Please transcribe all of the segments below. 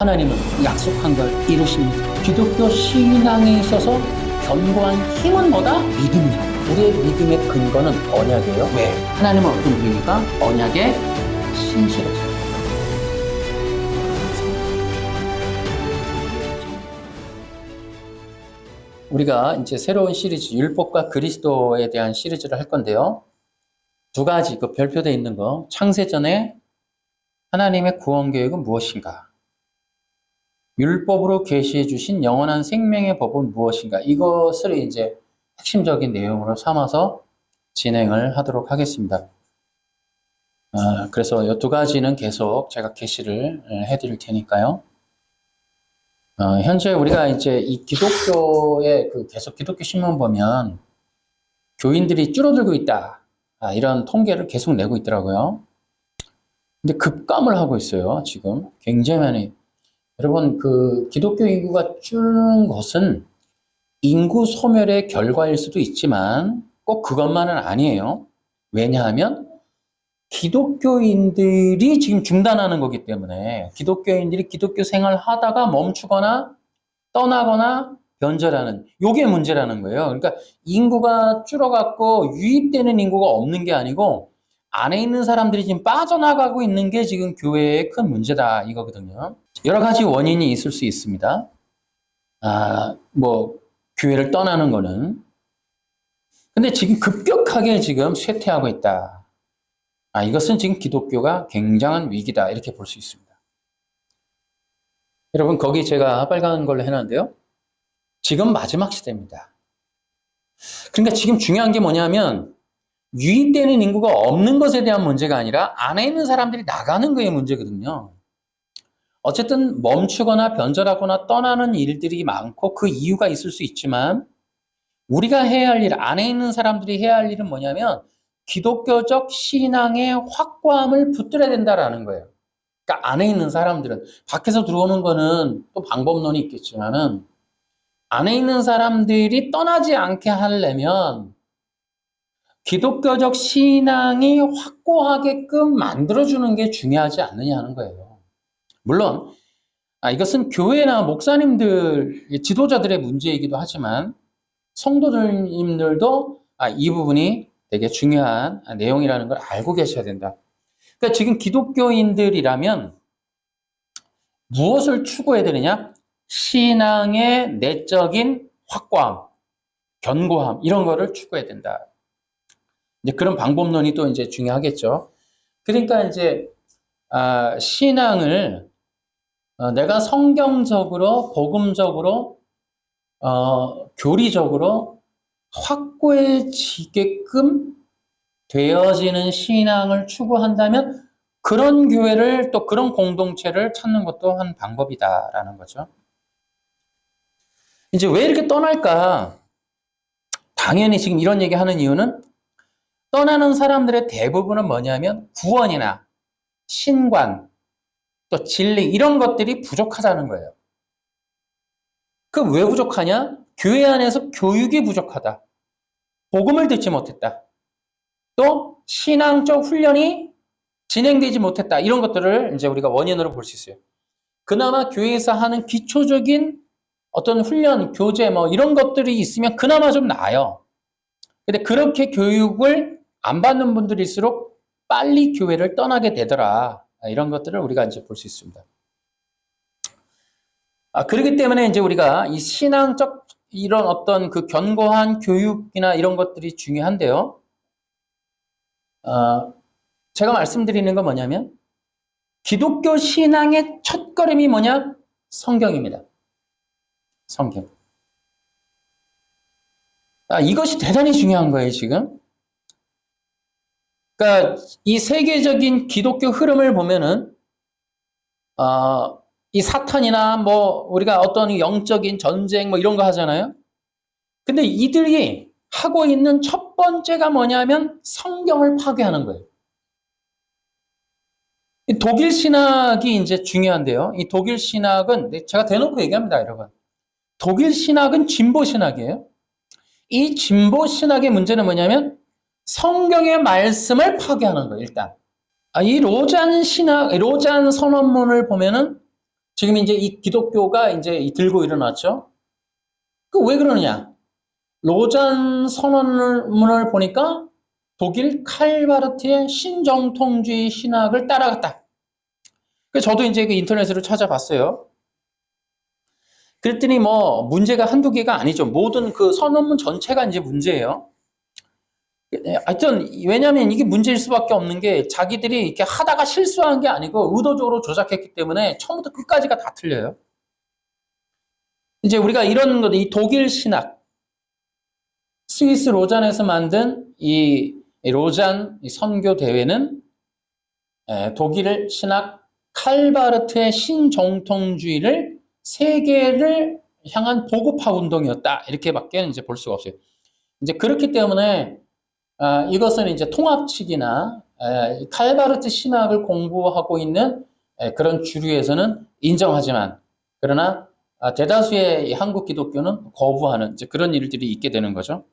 하나님은 약속한 걸 이루십니다. 기독교 신앙에 있어서 견고한 힘은 뭐다? 믿음이다. 우리의 믿음의 근거는 언약이에요. 왜? 하나님은 어떤 분입니까? 언약에 신실하십니다. 우리가 이제 새로운 시리즈, 율법과 그리스도에 대한 시리즈를 할 건데요. 두 가지, 그 별표되어 있는 거. 창세전에 하나님의 구원 계획은 무엇인가? 율법으로 계시해 주신 영원한 생명의 법은 무엇인가? 이것을 이제 핵심적인 내용으로 삼아서 진행을 하도록 하겠습니다. 그래서 이 두 가지는 계속 제가 계시를 해드릴 테니까요. 현재 우리가 이제 이 기독교의 계속 기독교 신문 보면 교인들이 줄어들고 있다. 이런 통계를 계속 내고 있더라고요. 근데 급감을 하고 있어요. 지금 굉장히 많이. 여러분, 기독교 인구가 줄는 것은 인구 소멸의 결과일 수도 있지만 꼭 그것만은 아니에요. 왜냐하면 기독교인들이 지금 중단하는 거기 때문에 기독교인들이 기독교 생활을 하다가 멈추거나 떠나거나 변절하는, 요게 문제라는 거예요. 그러니까 인구가 줄어갖고 유입되는 인구가 없는 게 아니고 안에 있는 사람들이 지금 빠져나가고 있는 게 지금 교회의 큰 문제다 이거거든요. 여러 가지 원인이 있을 수 있습니다. 교회를 떠나는 거는. 근데 지금 급격하게 지금 쇠퇴하고 있다. 이것은 지금 기독교가 굉장한 위기다. 이렇게 볼 수 있습니다. 여러분, 거기 제가 빨간 걸로 해놨는데요. 지금 마지막 시대입니다. 그러니까 지금 중요한 게 뭐냐면 유입되는 인구가 없는 것에 대한 문제가 아니라 안에 있는 사람들이 나가는 거에 문제거든요. 어쨌든 멈추거나 변절하거나 떠나는 일들이 많고 그 이유가 있을 수 있지만 우리가 해야 할 일, 안에 있는 사람들이 해야 할 일은 뭐냐면 기독교적 신앙의 확고함을 붙들어야 된다라는 거예요. 그러니까 안에 있는 사람들은, 밖에서 들어오는 거는 또 방법론이 있겠지만은 안에 있는 사람들이 떠나지 않게 하려면 기독교적 신앙이 확고하게끔 만들어주는 게 중요하지 않느냐 하는 거예요. 물론 이것은 교회나 목사님들, 지도자들의 문제이기도 하지만 성도님들도 이 부분이 되게 중요한 내용이라는 걸 알고 계셔야 된다. 그러니까 지금 기독교인들이라면 무엇을 추구해야 되느냐? 신앙의 내적인 확고함, 견고함, 이런 거를 추구해야 된다. 이제 그런 방법론이 또 이제 중요하겠죠. 그러니까 이제 신앙을 내가 성경적으로, 복음적으로, 교리적으로 확고해지게끔 되어지는 신앙을 추구한다면 그런 교회를, 또 그런 공동체를 찾는 것도 한 방법이다라는 거죠. 이제 왜 이렇게 떠날까? 당연히 지금 이런 얘기 하는 이유는 떠나는 사람들의 대부분은 뭐냐면 구원이나 신관, 또 진리, 이런 것들이 부족하다는 거예요. 왜 부족하냐? 교회 안에서 교육이 부족하다. 복음을 듣지 못했다. 또 신앙적 훈련이 진행되지 못했다. 이런 것들을 이제 우리가 원인으로 볼 수 있어요. 그나마 교회에서 하는 기초적인 어떤 훈련, 교재 이런 것들이 있으면 그나마 좀 나아요. 근데 그렇게 교육을 안 받는 분들일수록 빨리 교회를 떠나게 되더라. 이런 것들을 우리가 이제 볼 수 있습니다. 그렇기 때문에 이제 우리가 이 신앙적 이런 어떤 견고한 교육이나 이런 것들이 중요한데요. 제가 말씀드리는 건 뭐냐면 기독교 신앙의 첫걸음이 뭐냐? 성경입니다. 성경. 이것이 대단히 중요한 거예요, 지금. 그러니까 이 세계적인 기독교 흐름을 보면은 이 사탄이나 우리가 어떤 영적인 전쟁 이런 거 하잖아요. 근데 이들이 하고 있는 첫 번째가 뭐냐면 성경을 파괴하는 거예요. 이 독일 신학이 이제 중요한데요. 이 독일 신학은 제가 대놓고 얘기합니다, 여러분. 독일 신학은 진보 신학이에요. 이 진보 신학의 문제는 뭐냐면 성경의 말씀을 파괴하는 거예요, 일단. 이 로잔 선언문을 보면은 지금 이제 이 기독교가 이제 들고 일어났죠. 그 왜 그러느냐? 로잔 선언문을 보니까 독일 칼바르트의 신정통주의 신학을 따라갔다. 그래서 저도 이제 그 인터넷으로 찾아봤어요. 그랬더니 뭐 문제가 한두 개가 아니죠. 모든 그 선언문 전체가 이제 문제예요. 하여튼 왜냐하면 이게 문제일 수밖에 없는 게 자기들이 이렇게 하다가 실수한 게 아니고 의도적으로 조작했기 때문에 처음부터 끝까지가 다 틀려요. 이제 우리가 이런 것, 이 독일 신학, 스위스 로잔에서 만든 이 로잔 선교 대회는 독일 신학 칼바르트의 신정통주의를 세계를 향한 보급화 운동이었다. 이렇게밖에 이제 볼 수가 없어요. 이제 그렇기 때문에 이것은 이제 통합측이나 칼바르트 신학을 공부하고 있는 그런 주류에서는 인정하지만 그러나 대다수의 한국 기독교는 거부하는 이제 그런 일들이 있게 되는 거죠.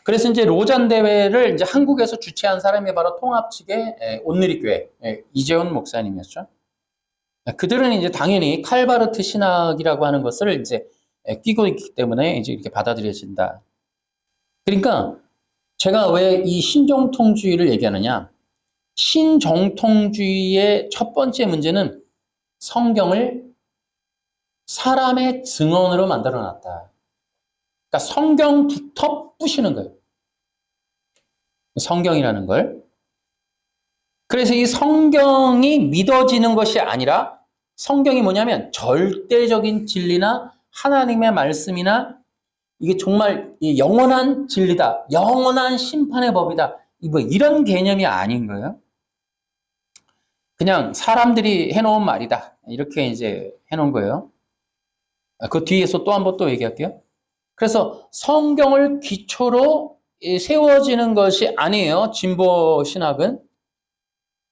그래서 이제 로잔 대회를 이제 한국에서 주최한 사람이 바로 통합측의 온누리교회 이재훈 목사님이었죠. 그들은 이제 당연히 칼바르트 신학이라고 하는 것을 이제 끼고 있기 때문에 이제 이렇게 받아들여진다. 그러니까 제가 왜 이 신정통주의를 얘기하느냐? 신정통주의의 첫 번째 문제는 성경을 사람의 증언으로 만들어 놨다. 그러니까 성경부터 부시는 거예요. 성경이라는 걸. 그래서 이 성경이 믿어지는 것이 아니라 성경이 뭐냐면 절대적인 진리나 하나님의 말씀이나 이게 정말 영원한 진리다. 영원한 심판의 법이다. 뭐 이런 개념이 아닌 거예요. 그냥 사람들이 해놓은 말이다. 이렇게 이제 해놓은 거예요. 그 뒤에서 또 한 번 또 얘기할게요. 그래서 성경을 기초로 세워지는 것이 아니에요. 진보 신학은.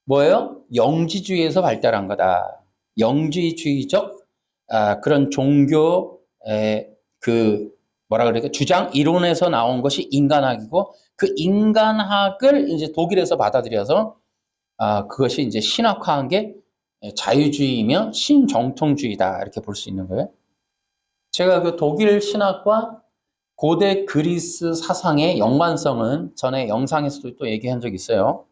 뭐예요? 영지주의에서 발달한 거다. 영지주의적 그런 종교 뭐라 그럴까 주장 이론에서 나온 것이 인간학이고 그 인간학을 이제 독일에서 받아들여서 그것이 이제 신학화한 게 자유주의이며 신정통주의다 이렇게 볼 수 있는 거예요. 제가 그 독일 신학과 고대 그리스 사상의 연관성은 전에 영상에서도 또 얘기한 적이 있어요.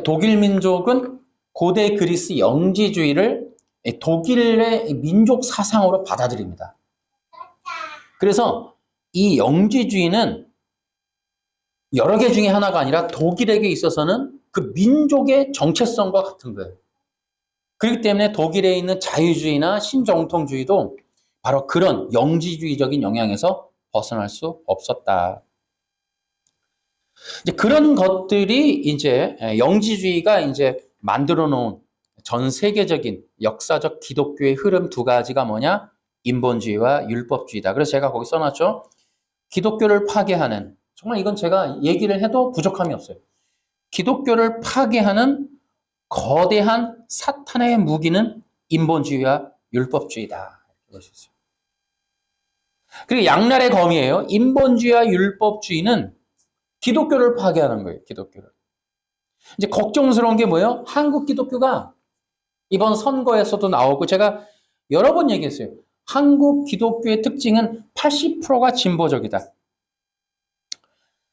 독일 민족은 고대 그리스 영지주의를 독일의 민족 사상으로 받아들입니다. 그래서 이 영지주의는 여러 개 중에 하나가 아니라 독일에게 있어서는 그 민족의 정체성과 같은 거예요. 그렇기 때문에 독일에 있는 자유주의나 신정통주의도 바로 그런 영지주의적인 영향에서 벗어날 수 없었다. 이제 그런 것들이 이제 영지주의가 이제 만들어 놓은 전 세계적인 역사적 기독교의 흐름 두 가지가 뭐냐? 인본주의와 율법주의다. 그래서 제가 거기 써놨죠. 기독교를 파괴하는, 정말 이건 제가 얘기를 해도 부족함이 없어요. 기독교를 파괴하는 거대한 사탄의 무기는 인본주의와 율법주의다. 그리고 양날의 검이에요. 인본주의와 율법주의는 기독교를 파괴하는 거예요. 기독교를. 이제 걱정스러운 게 뭐예요? 한국 기독교가 이번 선거에서도 나오고 제가 여러 번 얘기했어요. 한국 기독교의 특징은 80%가 진보적이다.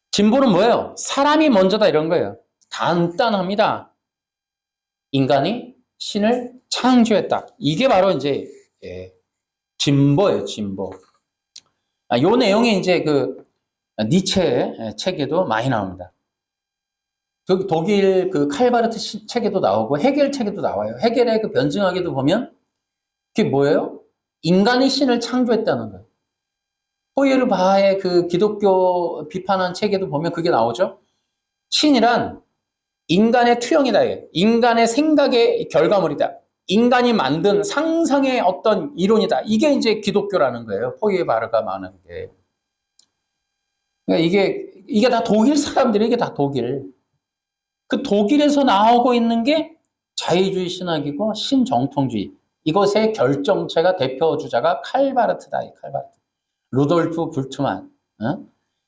진보는 뭐예요? 사람이 먼저다 이런 거예요. 간단합니다. 인간이 신을 창조했다. 이게 바로 이제 진보예요, 진보. 요 내용이 이제 그 니체의 책에도 많이 나옵니다. 독일 그 칼바르트 책에도 나오고 헤겔 책에도 나와요. 헤겔의 그 변증학에도 보면 그게 뭐예요? 인간이 신을 창조했다는 거예요. 호이르바의 그 기독교 비판한 책에도 보면 그게 나오죠. 신이란 인간의 투영이다. 인간의 생각의 결과물이다. 인간이 만든 상상의 어떤 이론이다. 이게 이제 기독교라는 거예요. 호이르바가 말하는 게. 그러니까 이게 다 독일 사람들이 이게 다 독일. 그 독일에서 나오고 있는 게 자유주의 신학이고 신정통주의. 이것의 결정체가 대표 주자가 칼바르트다. 칼바르트. 루돌프 불트만.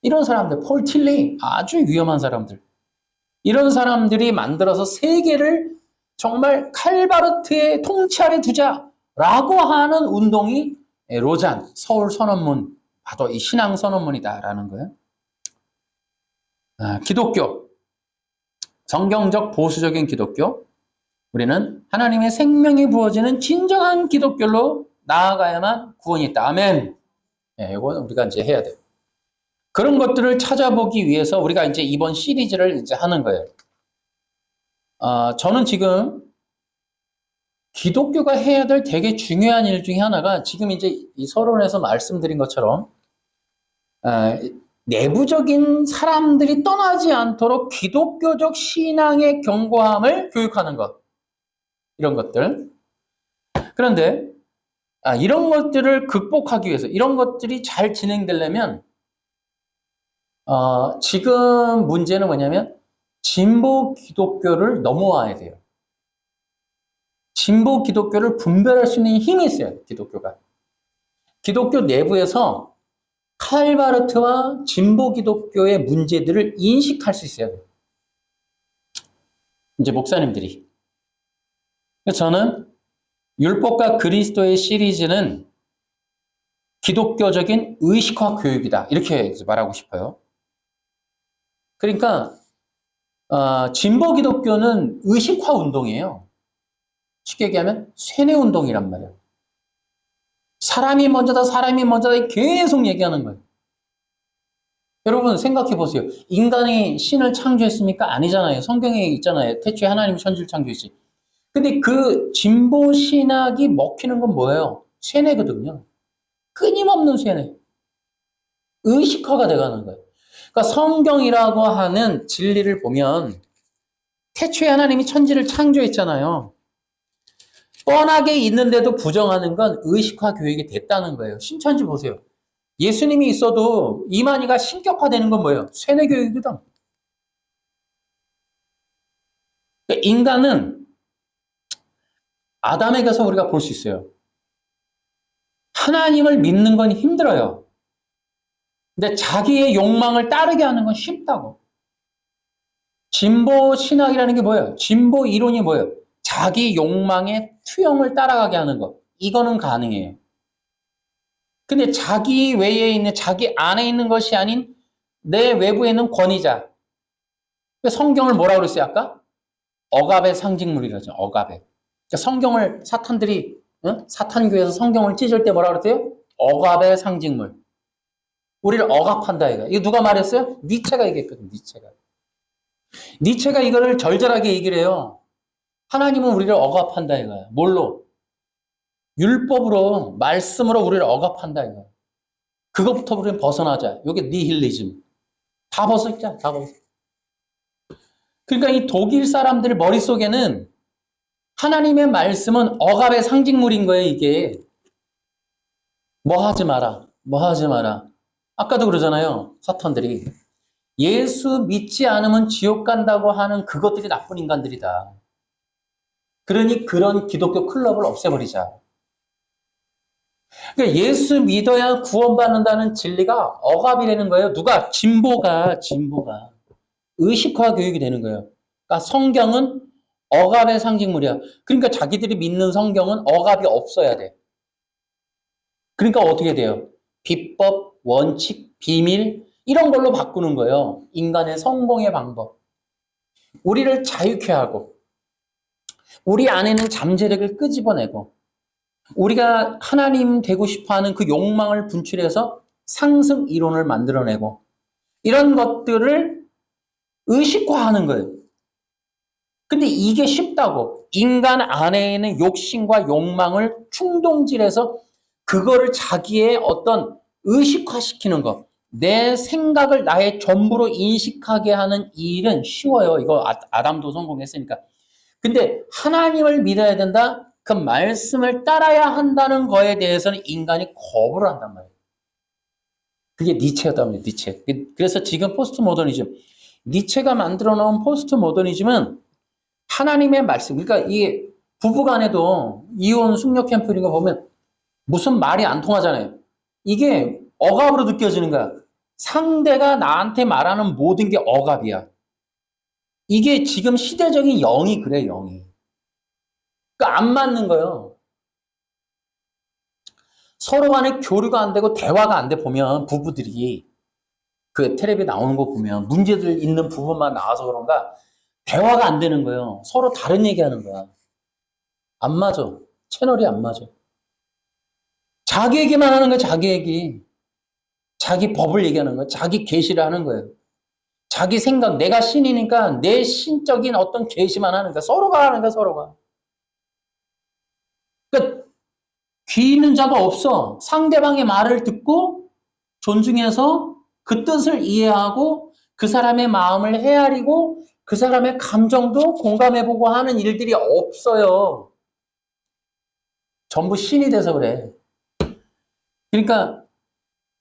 이런 사람들, 폴 틸리 아주 위험한 사람들. 이런 사람들이 만들어서 세계를 정말 칼바르트의 통치 아래 두자라고 하는 운동이 로잔 서울 선언문, 바로 이 신앙 선언문이다라는 거예요. 기독교, 성경적 보수적인 기독교, 우리는 하나님의 생명이 부어지는 진정한 기독교로 나아가야만 구원이 있다. 아멘. 이건 우리가 이제 해야 돼요. 그런 것들을 찾아보기 위해서 우리가 이제 이번 시리즈를 이제 하는 거예요. 저는 지금 기독교가 해야 될 되게 중요한 일 중에 하나가 지금 이제 이 서론에서 말씀드린 것처럼 내부적인 사람들이 떠나지 않도록 기독교적 신앙의 견고함을 교육하는 것. 이런 것들. 그런데 이런 것들을 극복하기 위해서 이런 것들이 잘 진행되려면 지금 문제는 뭐냐면 진보 기독교를 넘어와야 돼요. 진보 기독교를 분별할 수 있는 힘이 있어요. 기독교가. 기독교 내부에서 칼바르트와 진보 기독교의 문제들을 인식할 수 있어야 돼요. 이제 목사님들이. 저는 율법과 그리스도의 시리즈는 기독교적인 의식화 교육이다. 이렇게 말하고 싶어요. 그러니까 진보 기독교는 의식화 운동이에요. 쉽게 얘기하면 세뇌 운동이란 말이에요. 사람이 먼저다, 사람이 먼저다 계속 얘기하는 거예요. 여러분 생각해 보세요. 인간이 신을 창조했습니까? 아니잖아요. 성경에 있잖아요. 태초에 하나님이 천지를 창조했지. 근데 그 진보 신학이 먹히는 건 뭐예요? 세뇌거든요. 끊임없는 세뇌. 의식화가 돼가는 거예요. 그러니까 성경이라고 하는 진리를 보면 태초에 하나님이 천지를 창조했잖아요. 뻔하게 있는데도 부정하는 건 의식화 교육이 됐다는 거예요. 신천지 보세요. 예수님이 있어도 이만희가 신격화되는 건 뭐예요? 세뇌 교육이거든. 그러니까 인간은 아담에게서 우리가 볼 수 있어요. 하나님을 믿는 건 힘들어요. 근데 자기의 욕망을 따르게 하는 건 쉽다고. 진보 신학이라는 게 뭐예요? 진보 이론이 뭐예요? 자기 욕망의 투영을 따라가게 하는 것. 이거는 가능해요. 근데 자기 외에 있는, 자기 안에 있는 것이 아닌 내 외부에 있는 권위자. 성경을 뭐라고 그랬어요, 아까? 억압의 상징물이라죠, 억압의. 그러니까 성경을 사탄들이, 사탄교에서 성경을 찢을 때 뭐라고 그랬어요? 억압의 상징물. 우리를 억압한다, 이거. 이거 누가 말했어요? 니체가 얘기했거든, 니체가. 니체가 이거를 절절하게 얘기를 해요. 하나님은 우리를 억압한다, 이거야. 뭘로? 율법으로, 말씀으로 우리를 억압한다, 이거야. 그것부터 우리는 벗어나자. 이게 니힐리즘. 다 벗어있자, 다 벗어. 그러니까 이 독일 사람들 머릿속에는 하나님의 말씀은 억압의 상징물인 거예요, 이게. 뭐 하지 마라, 뭐 하지 마라. 아까도 그러잖아요, 사탄들이. 예수 믿지 않으면 지옥 간다고 하는 그것들이 나쁜 인간들이다. 그러니 그런 기독교 클럽을 없애버리자. 그러니까 예수 믿어야 구원받는다는 진리가 억압이라는 거예요. 누가? 진보가. 의식화 교육이 되는 거예요. 그러니까 성경은 억압의 상징물이야. 그러니까 자기들이 믿는 성경은 억압이 없어야 돼. 그러니까 어떻게 돼요? 비법, 원칙, 비밀 이런 걸로 바꾸는 거예요. 인간의 성공의 방법. 우리를 자유케 하고 우리 안에는 잠재력을 끄집어내고 우리가 하나님 되고 싶어하는 그 욕망을 분출해서 상승 이론을 만들어내고 이런 것들을 의식화하는 거예요. 근데 이게 쉽다고. 인간 안에 있는 욕심과 욕망을 충동질해서 그거를 자기의 어떤 의식화시키는 것. 내 생각을 나의 전부로 인식하게 하는 이 일은 쉬워요. 이거 아담도 성공했으니까. 근데 하나님을 믿어야 된다? 그 말씀을 따라야 한다는 거에 대해서는 인간이 거부를 한단 말이에요. 그게 니체였답니다. 니체. 그래서 지금 포스트 모더니즘. 니체가 만들어 놓은 포스트 모더니즘은 하나님의 말씀. 그러니까 이 부부간에도 이혼 숙녀 캠프 이런 거 보면 무슨 말이 안 통하잖아요. 이게 억압으로 느껴지는 거야. 상대가 나한테 말하는 모든 게 억압이야. 이게 지금 시대적인 영이 그래, 영이. 그러니까 안 맞는 거예요. 서로 간에 교류가 안 되고 대화가 안 돼 보면 부부들이 그 텔레비에 나오는 거 보면 문제들 있는 부분만 나와서 그런가 대화가 안 되는 거예요. 서로 다른 얘기하는 거야. 안 맞아. 채널이 안 맞아. 자기 얘기만 하는 거야, 자기 얘기. 자기 법을 얘기하는 거야. 자기 계시를 하는 거예요. 자기 생각, 내가 신이니까 내 신적인 어떤 계시만 하는 거야. 서로가 하는 거야, 서로가. 그러니까 귀 있는 자가 없어. 상대방의 말을 듣고 존중해서 그 뜻을 이해하고 그 사람의 마음을 헤아리고 그 사람의 감정도 공감해보고 하는 일들이 없어요. 전부 신이 돼서 그래. 그러니까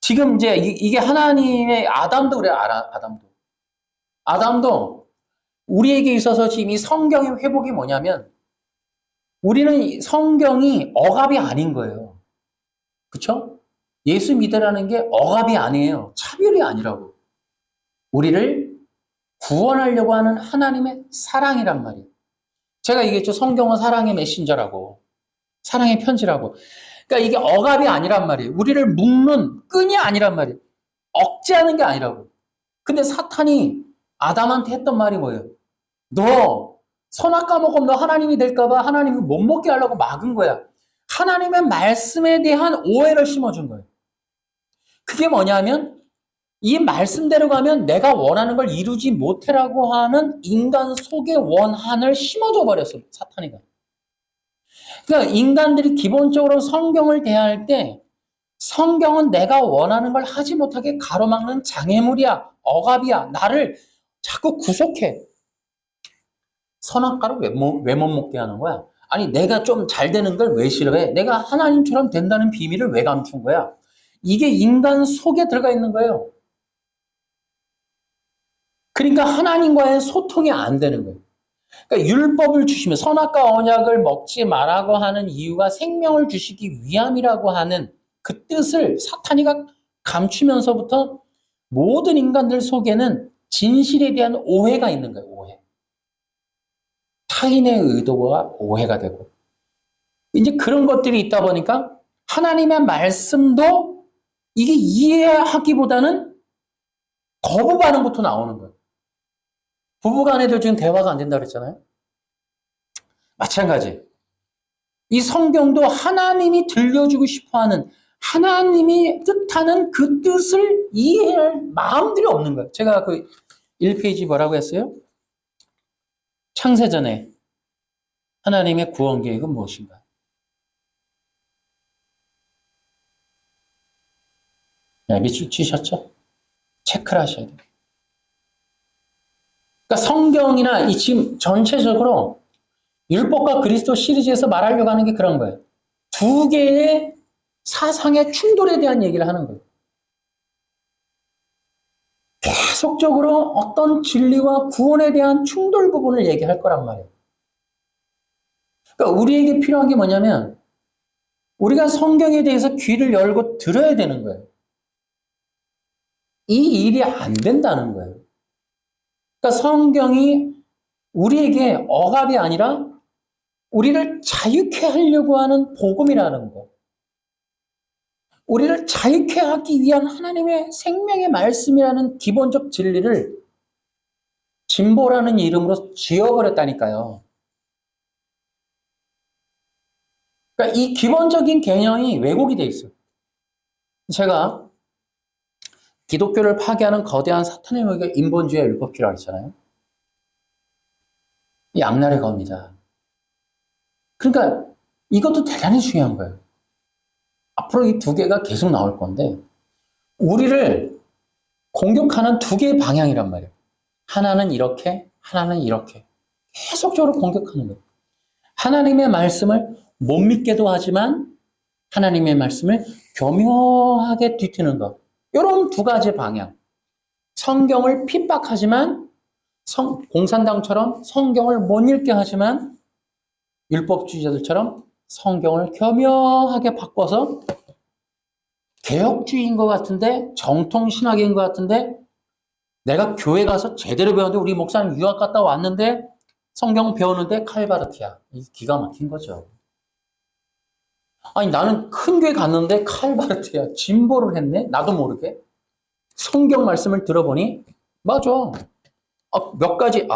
지금 이제 이게 하나님의 아담도 그래, 아담도. 아담도 우리에게 있어서 지금 이 성경의 회복이 뭐냐면 우리는 성경이 억압이 아닌 거예요. 그쵸? 예수 믿으라는 게 억압이 아니에요. 차별이 아니라고. 우리를 구원하려고 하는 하나님의 사랑이란 말이에요. 제가 얘기했죠. 성경은 사랑의 메신저라고. 사랑의 편지라고. 그러니까 이게 억압이 아니란 말이에요. 우리를 묶는 끈이 아니란 말이에요. 억제하는 게 아니라고. 근데 사탄이 아담한테 했던 말이 뭐예요? 너 선악 과목은 너 하나님이 될까봐 하나님이 못 먹게 하려고 막은 거야. 하나님의 말씀에 대한 오해를 심어준 거예요. 그게 뭐냐면 이 말씀대로 가면 내가 원하는 걸 이루지 못해라고 하는 인간 속의 원한을 심어줘 버렸어요. 사탄이가. 그러니까 인간들이 기본적으로 성경을 대할 때 성경은 내가 원하는 걸 하지 못하게 가로막는 장애물이야. 억압이야. 나를 자꾸 구속해. 선악과를 왜 못 먹게 하는 거야? 아니 내가 좀 잘 되는 걸 왜 싫어해? 내가 하나님처럼 된다는 비밀을 왜 감춘 거야? 이게 인간 속에 들어가 있는 거예요. 그러니까 하나님과의 소통이 안 되는 거예요. 그러니까 율법을 주시면 선악과 언약을 먹지 말라고 하는 이유가 생명을 주시기 위함이라고 하는 그 뜻을 사탄이가 감추면서부터 모든 인간들 속에는 진실에 대한 오해가 있는 거예요. 오해. 타인의 의도가 오해가 되고 이제 그런 것들이 있다 보니까 하나님의 말씀도 이게 이해하기보다는 거부 반응부터 나오는 거예요. 부부간에도 지금 대화가 안 된다고 그랬잖아요. 마찬가지. 이 성경도 하나님이 들려주고 싶어하는 하나님이 뜻하는 그 뜻을 이해할 마음들이 없는 거예요. 제가 그 1페이지 뭐라고 했어요? 창세전에 하나님의 구원 계획은 무엇인가? 네, 밑줄 치셨죠? 체크를 하셔야 돼요. 그러니까 성경이나 이 지금 전체적으로 율법과 그리스도 시리즈에서 말하려고 하는 게 그런 거예요. 두 개의 사상의 충돌에 대한 얘기를 하는 거예요. 계속적으로 어떤 진리와 구원에 대한 충돌 부분을 얘기할 거란 말이에요. 그러니까 우리에게 필요한 게 뭐냐면 우리가 성경에 대해서 귀를 열고 들어야 되는 거예요. 이 일이 안 된다는 거예요. 그러니까 성경이 우리에게 억압이 아니라 우리를 자유케 하려고 하는 복음이라는 거. 우리를 자유케 하기 위한 하나님의 생명의 말씀이라는 기본적 진리를 진보라는 이름으로 지어버렸다니까요. 그러니까 이 기본적인 개념이 왜곡이 돼 있어요. 제가 기독교를 파괴하는 거대한 사탄의 무기가 인본주의 율법주의라고 했잖아요. 이 악랄의 겁니다. 그러니까 이것도 대단히 중요한 거예요. 앞으로 이 두 개가 계속 나올 건데 우리를 공격하는 두 개의 방향이란 말이에요. 하나는 이렇게, 하나는 이렇게. 계속적으로 공격하는 거예요. 하나님의 말씀을 못 믿게도 하지만 하나님의 말씀을 교묘하게 뒤트는 것. 이런 두 가지 방향. 성경을 핍박하지만 공산당처럼 성경을 못 읽게 하지만 율법주의자들처럼 성경을 교묘하게 바꿔서 개혁주의인 것 같은데 정통신학인 것 같은데 내가 교회 가서 제대로 배웠는데 우리 목사님 유학 갔다 왔는데 성경 배우는데 칼바르트야. 이 기가 막힌 거죠. 아니, 나는 큰 교회 갔는데 칼바르트야. 진보를 했네? 나도 모르게. 성경 말씀을 들어보니, 맞아. 몇 가지,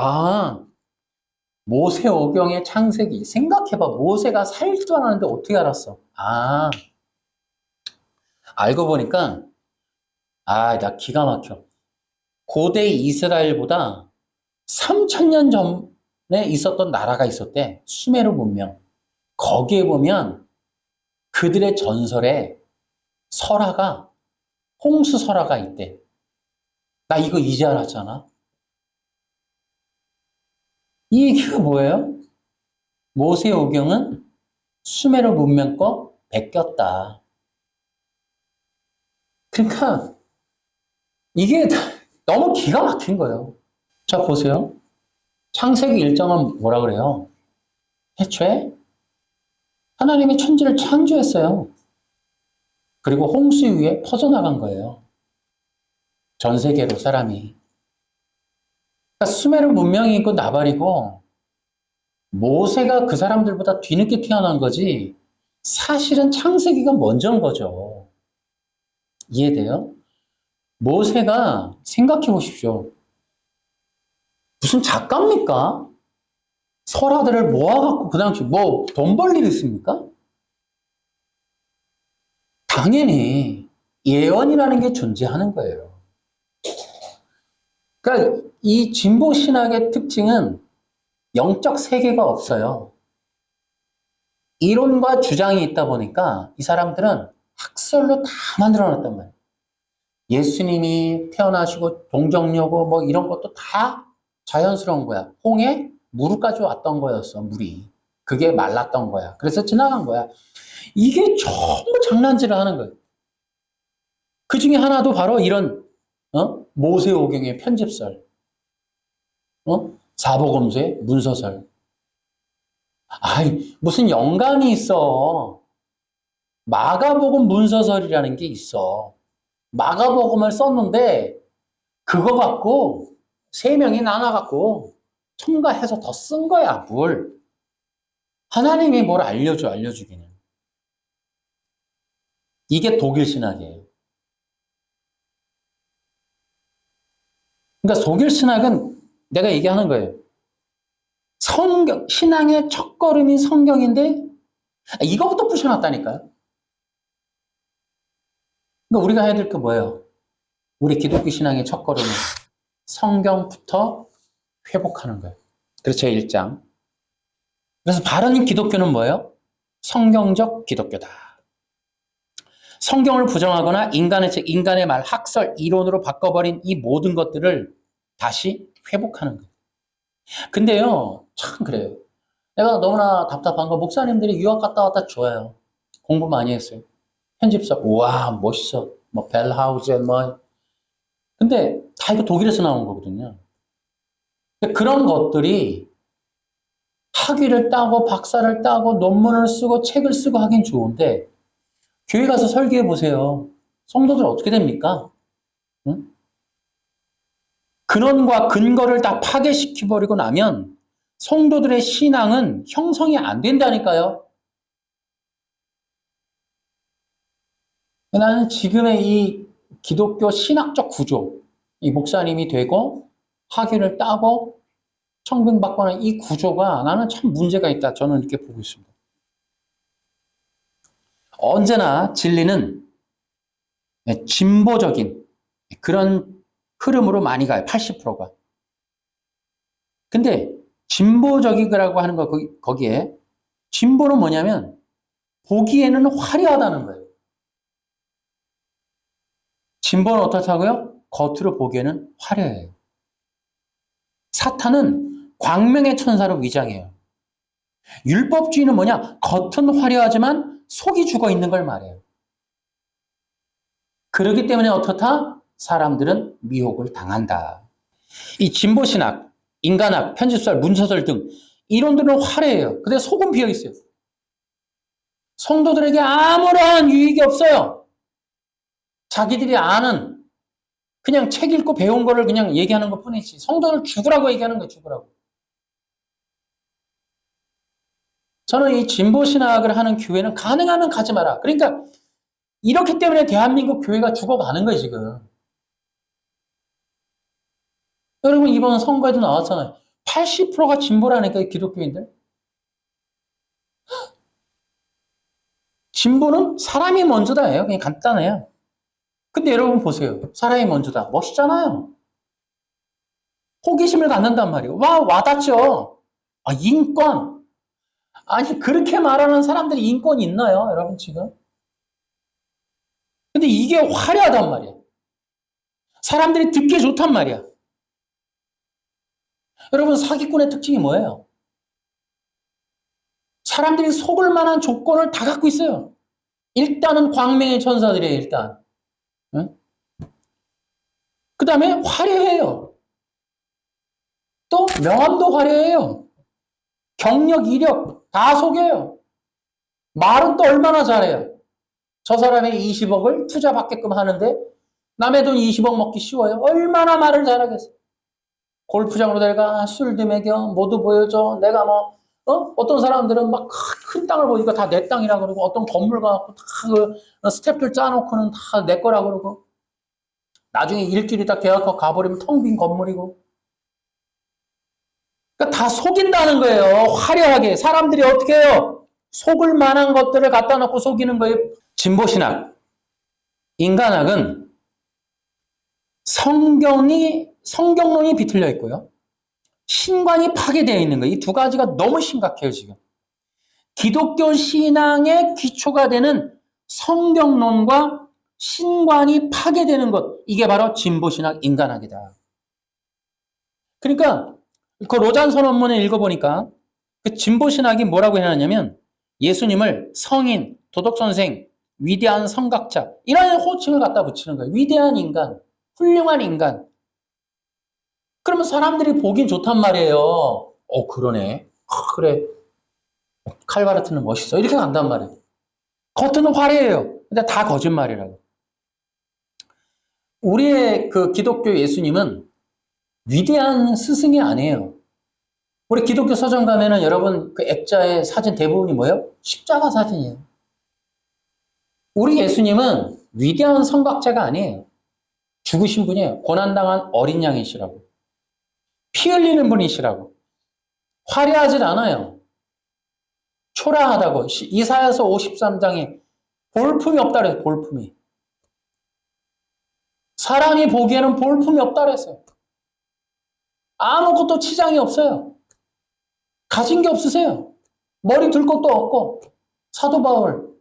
모세오경의 창세기. 생각해봐. 모세가 살지도 않았는데 어떻게 알았어? 알고 보니까, 나 기가 막혀. 고대 이스라엘보다 3,000년 전에 있었던 나라가 있었대. 수메르 문명. 거기에 보면 그들의 전설에 설화가, 홍수 설화가 있대. 나 이거 이제 알았잖아. 이 얘기가 뭐예요? 모세오경은 수메르 문명 거 베꼈다. 그러니까 이게 너무 기가 막힌 거예요. 자, 보세요. 창세기 1장은 뭐라 그래요? 애초에 하나님이 천지를 창조했어요. 그리고 홍수 위에 퍼져나간 거예요. 전 세계로 사람이. 그러니까 수메르 문명이 있고 나발이고 모세가 그 사람들보다 뒤늦게 태어난 거지 사실은 창세기가 먼저인 거죠. 이해돼요? 모세가 생각해 보십시오. 무슨 작가입니까? 설화들을 모아갖고 그 당시 뭐 돈 벌 일 있습니까? 당연히 예언이라는 게 존재하는 거예요. 그러니까 이 진보 신학의 특징은 영적 세계가 없어요. 이론과 주장이 있다 보니까 이 사람들은 학설로 다 만들어놨단 말이에요. 예수님이 태어나시고 동정녀고 뭐 이런 것도 다 자연스러운 거야. 홍해 무릎까지 왔던 거였어, 물이. 그게 말랐던 거야. 그래서 지나간 거야. 이게 전부 장난질을 하는 거예요. 그 중에 하나도 바로 이런 모세오경의 편집설, 사복음서의 문서설. 무슨 연관이 있어. 마가복음 문서설이라는 게 있어. 마가복음을 썼는데 그거 갖고 3명이 나눠갖고 첨가해서 더 쓴 거야, 뭘. 하나님이 뭘 알려주기는. 이게 독일 신학이에요. 그러니까 독일 신학은 내가 얘기하는 거예요. 성경, 신앙의 첫걸음이 성경인데 이거부터 부셔놨다니까요. 그러니까 우리가 해야 될 게 뭐예요? 우리 기독교 신앙의 첫걸음은 성경부터 회복하는 거예요. 그래서 제1장. 그래서 바른 기독교는 뭐예요? 성경적 기독교다. 성경을 부정하거나 인간의 책, 인간의 말, 학설, 이론으로 바꿔버린 이 모든 것들을 다시 회복하는 거예요. 근데요, 참 그래요. 내가 너무나 답답한 거 목사님들이 유학 갔다 왔다 좋아요. 공부 많이 했어요. 편집서, 우와, 멋있어. 뭐, 벨하우즈, 뭐. 근데 다 이거 독일에서 나온 거거든요. 그런 것들이 학위를 따고 박사를 따고 논문을 쓰고 책을 쓰고 하긴 좋은데 교회 가서 설교해 보세요. 성도들 어떻게 됩니까? 응? 근원과 근거를 다 파괴시켜버리고 나면 성도들의 신앙은 형성이 안 된다니까요. 나는 지금의 이 기독교 신학적 구조, 이 목사님이 되고 학위를 따고 청빙받고 하는 이 구조가 나는 참 문제가 있다. 저는 이렇게 보고 있습니다. 언제나 진리는 진보적인 그런 흐름으로 많이 가요. 80%가. 근데 진보적이라고 하는 거 거기에 진보는 뭐냐면 보기에는 화려하다는 거예요. 진보는 어떻다고요? 겉으로 보기에는 화려해요. 사탄은 광명의 천사로 위장해요. 율법주의는 뭐냐? 겉은 화려하지만 속이 죽어 있는 걸 말해요. 그렇기 때문에 어떻다? 사람들은 미혹을 당한다. 이 진보신학, 인간학, 편집설, 문서설 등 이론들은 화려해요. 근데 속은 비어 있어요. 성도들에게 아무런 유익이 없어요. 자기들이 아는 그냥 책 읽고 배운 거를 그냥 얘기하는 것 뿐이지. 성도를 죽으라고 얘기하는 거예요. 죽으라고. 저는 이 진보신학을 하는 교회는 가능하면 가지 마라. 그러니까 이렇기 때문에 대한민국 교회가 죽어가는 거예요, 지금. 여러분, 이번 선거에도 나왔잖아요. 80%가 진보라니까요, 기독교인들. 진보는 사람이 먼저다예요. 그냥 간단해요. 근데 여러분 보세요. 사람이 먼저다. 멋있잖아요. 호기심을 갖는단 말이에요. 와닿죠? 아, 인권. 아니, 그렇게 말하는 사람들이 인권이 있나요? 여러분, 지금? 근데 이게 화려하단 말이야. 사람들이 듣기 좋단 말이야. 여러분, 사기꾼의 특징이 뭐예요? 사람들이 속을 만한 조건을 다 갖고 있어요. 일단은 광명의 천사들이에요, 일단. 응? 그 다음에 화려해요. 또 명함도 화려해요. 경력, 이력 다 속여요. 말은 또 얼마나 잘해요. 저 사람의 20억을 투자받게끔 하는데 남의 돈 20억 먹기 쉬워요. 얼마나 말을 잘하겠어요. 골프장으로 데려가, 술도 먹여, 모두 보여줘. 내가 어떤 사람들은 막 큰 땅을 보니까 다 내 땅이라 그러고, 어떤 건물 가고 다 스텝들 짜놓고는 다 내 거라 그러고, 나중에 일주일이 딱 계약하고 가버리면 텅 빈 건물이고. 그러니까 다 속인다는 거예요. 화려하게. 사람들이 어떻게 해요? 속을 만한 것들을 갖다 놓고 속이는 거예요. 진보신학, 인간학은 성경론이 비틀려 있고요. 신관이 파괴되어 있는 거예요. 이 두 가지가 너무 심각해요, 지금. 기독교 신앙의 기초가 되는 성경론과 신관이 파괴되는 것, 이게 바로 진보신학, 인간학이다. 그러니까 그 로잔 선언문을 읽어보니까 그 진보신학이 뭐라고 해놨냐면 예수님을 성인, 도덕선생, 위대한 성각자, 이런 호칭을 갖다 붙이는 거예요. 위대한 인간, 훌륭한 인간. 그러면 사람들이 보긴 좋단 말이에요. 그러네. 그래. 칼바르트는 멋있어. 이렇게 간단 말이에요. 겉은 화려해요. 근데 다 거짓말이라고. 우리의 그 기독교 예수님은 위대한 스승이 아니에요. 우리 기독교 서점 가면은 여러분 그 액자의 사진 대부분이 뭐예요? 십자가 사진이에요. 우리 예수님은 위대한 성각자가 아니에요. 죽으신 분이에요. 고난당한 어린 양이시라고. 피 흘리는 분이시라고. 화려하질 않아요. 초라하다고. 이사야서 53장에 볼품이 없다 그래요. 볼품이. 사람이 보기에는 볼품이 없다 그랬어요. 아무것도 치장이 없어요. 가진 게 없으세요. 머리 둘 것도 없고. 사도 바울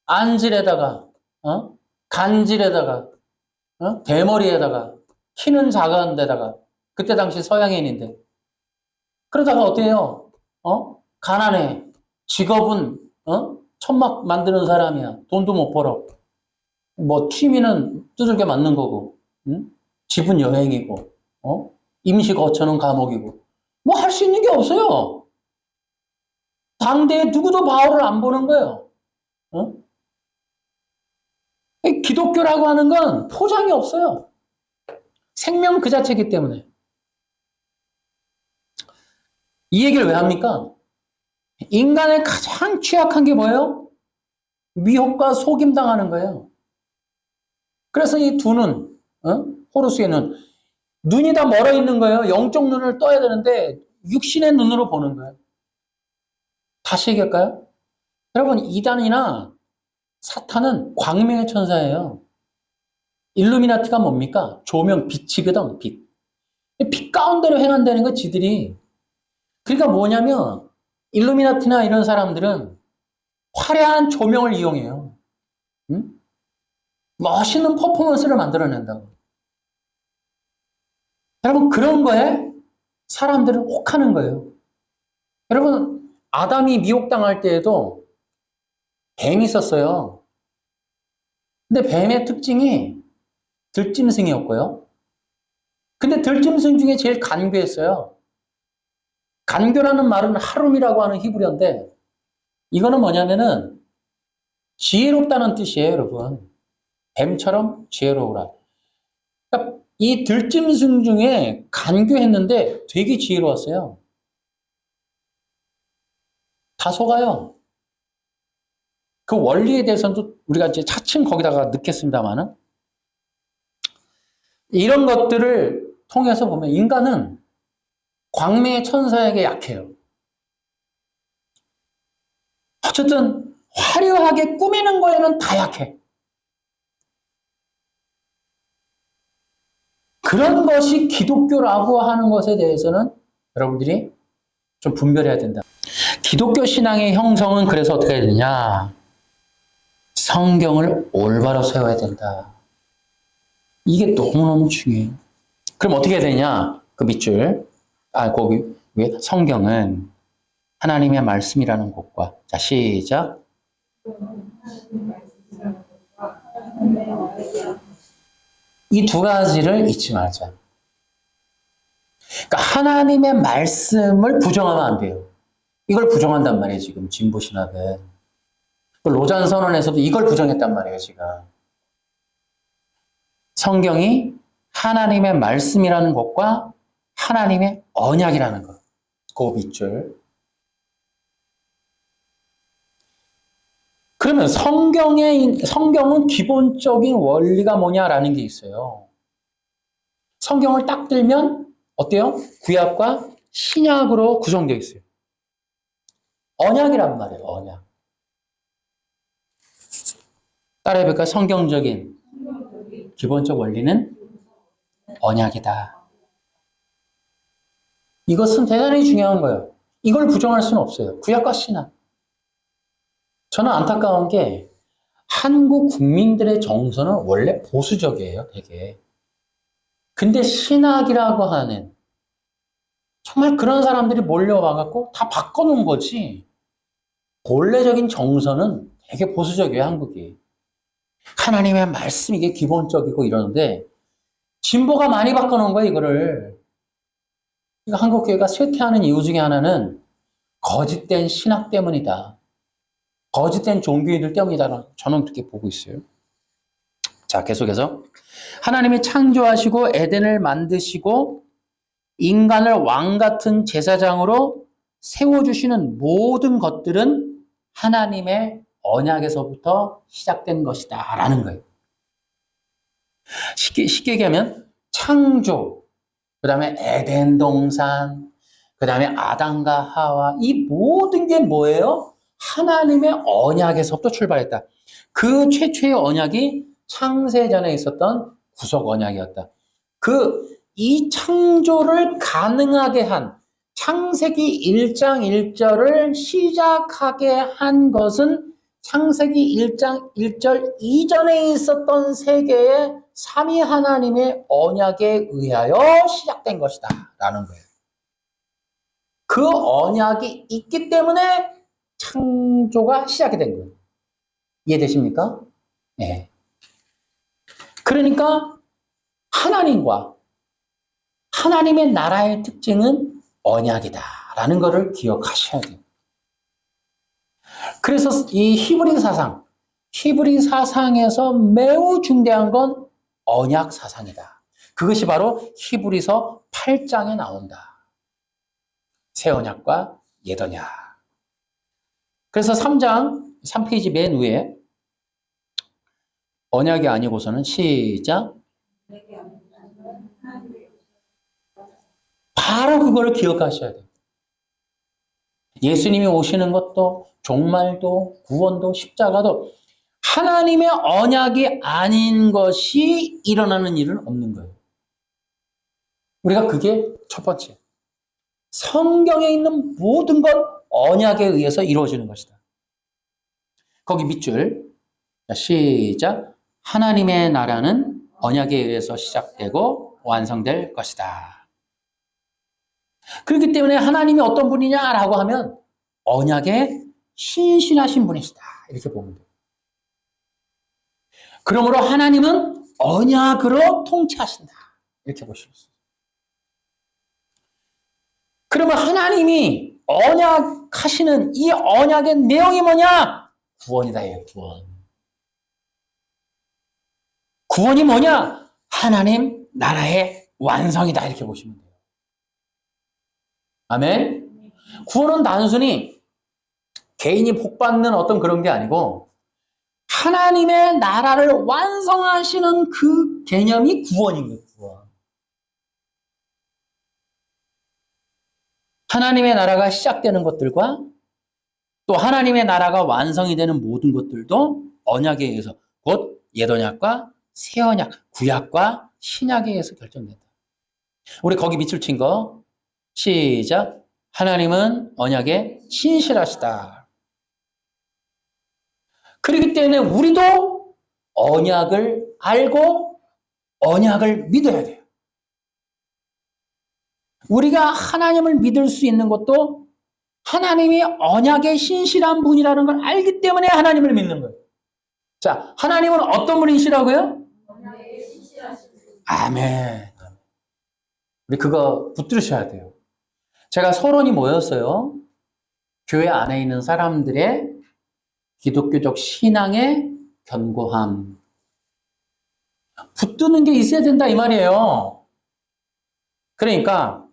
안질에다가 간질에다가 대머리에다가 키는 작은 데다가 그때 당시 서양인인데 그러다가 어때요? 가난해. 직업은 천막 만드는 사람이야. 돈도 못 벌어. 뭐 취미는 두들겨 맞는 거고, 응? 집은 여행이고, 임시 거처는 감옥이고, 뭐 할 수 있는 게 없어요. 당대에 누구도 바울을 안 보는 거예요. 기독교라고 하는 건 포장이 없어요. 생명 그 자체이기 때문에. 이 얘기를 왜 합니까? 인간의 가장 취약한 게 뭐예요? 미혹과 속임 당하는 거예요. 그래서 이 두 눈, 호루스의 눈, 눈이 다 멀어 있는 거예요. 영적 눈을 떠야 되는데 육신의 눈으로 보는 거예요. 다시 얘기할까요? 여러분, 이단이나 사탄은 광명의 천사예요. 일루미나티가 뭡니까? 조명, 빛이거든, 빛. 빛 가운데로 행한다는 거 지들이. 그러니까 뭐냐면 일루미나티나 이런 사람들은 화려한 조명을 이용해요. 응? 멋있는 퍼포먼스를 만들어낸다고. 여러분, 그런 거에 사람들은 혹하는 거예요. 여러분, 아담이 미혹당할 때에도 뱀이 있었어요. 근데 뱀의 특징이 들짐승이었고요. 근데 들짐승 중에 제일 간교했어요. 간교라는 말은 하룸이라고 하는 히브리어인데 이거는 뭐냐면은 지혜롭다는 뜻이에요, 여러분. 뱀처럼 지혜로우라. 그러니까 이 들짐승 중에 간교했는데 되게 지혜로웠어요. 다 속아요. 그 원리에 대해서는 우리가 이제 차츰 거기다가 넣겠습니다만은 이런 것들을 통해서 보면 인간은 광명의 천사에게 약해요. 어쨌든 화려하게 꾸미는 거에는 다 약해. 그런 것이 기독교라고 하는 것에 대해서는 여러분들이 좀 분별해야 된다. 기독교 신앙의 형성은 그래서 어떻게 해야 되냐? 성경을 올바로 세워야 된다. 이게 너무너무 중요해요. 그럼 어떻게 해야 되냐? 그 밑줄. 거기 위에 성경은 하나님의 말씀이라는 것과 자, 시작. 이 두 가지를 잊지 말자. 그러니까 하나님의 말씀을 부정하면 안 돼요. 이걸 부정한단 말이에요, 지금 진보신학은. 로잔 선언에서도 이걸 부정했단 말이에요, 지금. 성경이 하나님의 말씀이라는 것과 하나님의 언약이라는 것. 그 밑줄. 그러면 성경은 기본적인 원리가 뭐냐라는 게 있어요. 성경을 딱 들면 어때요? 구약과 신약으로 구성되어 있어요. 언약이란 말이에요. 언약. 따라해볼까요? 성경적인 기본적 원리는 언약이다. 이것은 대단히 중요한 거예요. 이걸 부정할 수는 없어요. 구약과 신약. 저는 안타까운 게 한국 국민들의 정서는 원래 보수적이에요, 되게. 근데 신학이라고 하는 정말 그런 사람들이 몰려와갖고 다 바꿔놓은 거지. 본래적인 정서는 되게 보수적이에요, 한국이. 하나님의 말씀 이게 기본적이고 이러는데 진보가 많이 바꿔놓은 거예요, 이거를. 그러니까 한국교회가 쇠퇴하는 이유 중에 하나는 거짓된 신학 때문이다. 거짓된 종교인들 때문이다. 저는 그렇게 보고 있어요. 자, 계속해서 하나님이 창조하시고 에덴을 만드시고 인간을 왕 같은 제사장으로 세워주시는 모든 것들은 하나님의 언약에서부터 시작된 것이다 라는 거예요. 쉽게 얘기하면 창조, 그 다음에 에덴 동산, 그 다음에 아담과 하와, 이 모든 게 뭐예요? 하나님의 언약에서부터 출발했다. 그 최초의 언약이 창세전에 있었던 구속 언약이었다. 이 창조를 가능하게 한 창세기 1장 1절을 시작하게 한 것은 창세기 1장 1절 이전에 있었던 세계의 삼위 하나님의 언약에 의하여 시작된 것이다 라는 거예요. 그 언약이 있기 때문에 창조가 시작이 된 거예요. 이해되십니까? 네. 그러니까 하나님과 하나님의 나라의 특징은 언약이다라는 것을 기억하셔야 돼요. 그래서 이 히브리 사상에서 매우 중대한 건 언약 사상이다. 그것이 바로 히브리서 8장에 나온다. 새 언약과 옛 언약. 그래서 3페이지 맨 위에 언약이 아니고서는 시작. 바로 그거를 기억하셔야 돼요. 예수님이 오시는 것도 종말도 구원도 십자가도 하나님의 언약이 아닌 것이 일어나는 일은 없는 거예요. 우리가 그게 첫 번째. 성경에 있는 모든 것 언약에 의해서 이루어지는 것이다. 거기 밑줄. 시작. 하나님의 나라는 언약에 의해서 시작되고 완성될 것이다. 그렇기 때문에 하나님이 어떤 분이냐라고 하면 언약에 신실하신 분이시다. 이렇게 보면 돼요. 그러므로 하나님은 언약으로 통치하신다. 이렇게 보실 수 있어요. 그러면 하나님이 언약하시는 이 언약의 내용이 뭐냐? 구원이다. 구원. 구원이 뭐냐? 하나님 나라의 완성이다. 이렇게 보시면 돼요. 아멘? 구원은 단순히 개인이 복받는 어떤 그런 게 아니고 하나님의 나라를 완성하시는 그 개념이 구원인 거예요. 구원. 하나님의 나라가 시작되는 것들과 또 하나님의 나라가 완성이 되는 모든 것들도 언약에 의해서 곧 옛언약과 새언약, 구약과 신약에 의해서 결정된다. 우리 거기 밑줄 친 거 시작. 하나님은 언약에 신실하시다. 그렇기 때문에 우리도 언약을 알고 언약을 믿어야 돼요. 우리가 하나님을 믿을 수 있는 것도 하나님이 언약에 신실한 분이라는 걸 알기 때문에 하나님을 믿는 거예요. 자, 하나님은 어떤 분이시라고요? 언약에 신실하신 분. 아멘. 우리 그거 붙들으셔야 돼요. 제가 서론이 뭐였어요? 교회 안에 있는 사람들의 기독교적 신앙의 견고함. 붙드는 게 있어야 된다 이 말이에요. 그러니까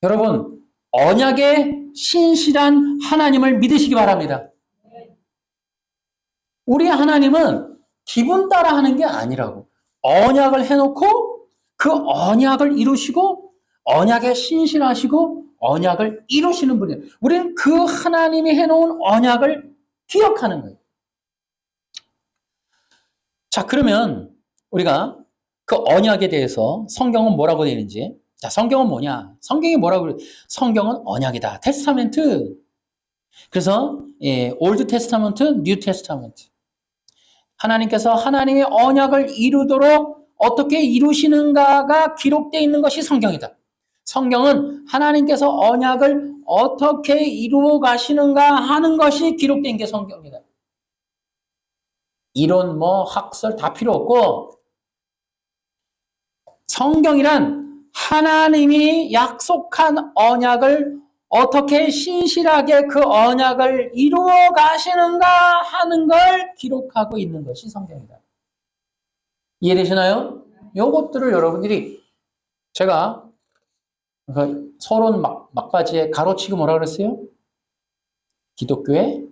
여러분 언약에 신실한 하나님을 믿으시기 바랍니다. 우리 하나님은 기분 따라 하는 게 아니라고. 언약을 해놓고 그 언약을 이루시고 언약에 신실하시고 언약을 이루시는 분이에요. 우리는 그 하나님이 해놓은 언약을 기억하는 거예요. 자, 그러면 우리가 그 언약에 대해서 성경은 뭐라고 되어 있는지. 자, 성경은 뭐냐? 성경이 뭐라고 그래요? 성경은 언약이다. 테스타멘트. 그래서 올드 테스타멘트, 뉴 테스타멘트. 하나님께서 하나님의 언약을 이루도록 어떻게 이루시는가가 기록되어 있는 것이 성경이다. 성경은 하나님께서 언약을 어떻게 이루어 가시는가 하는 것이 기록된 게 성경이다. 이론 학설 다 필요 없고 성경이란 하나님이 약속한 언약을 어떻게 신실하게 그 언약을 이루어 가시는가 하는 걸 기록하고 있는 것이 성경이다. 이해되시나요? 이것들을 여러분들이 제가 서론 막바지에 가로치고 뭐라 그랬어요? 기독교의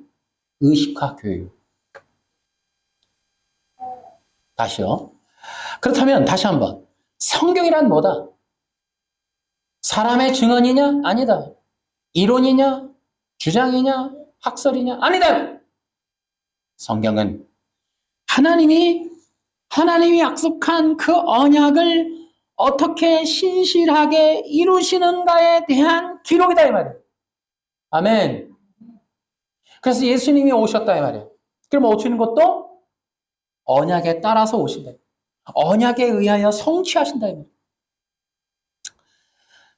의식화 교육. 다시요. 그렇다면 다시 한번 성경이란 뭐다? 사람의 증언이냐? 아니다. 이론이냐? 주장이냐? 학설이냐? 아니다. 성경은 하나님이 약속한 그 언약을 어떻게 신실하게 이루시는가에 대한 기록이다 이 말이에요. 아멘. 그래서 예수님이 오셨다 이 말이에요. 그럼 오시는 것도 언약에 따라서 오신다. 언약에 의하여 성취하신다 이 말이에요.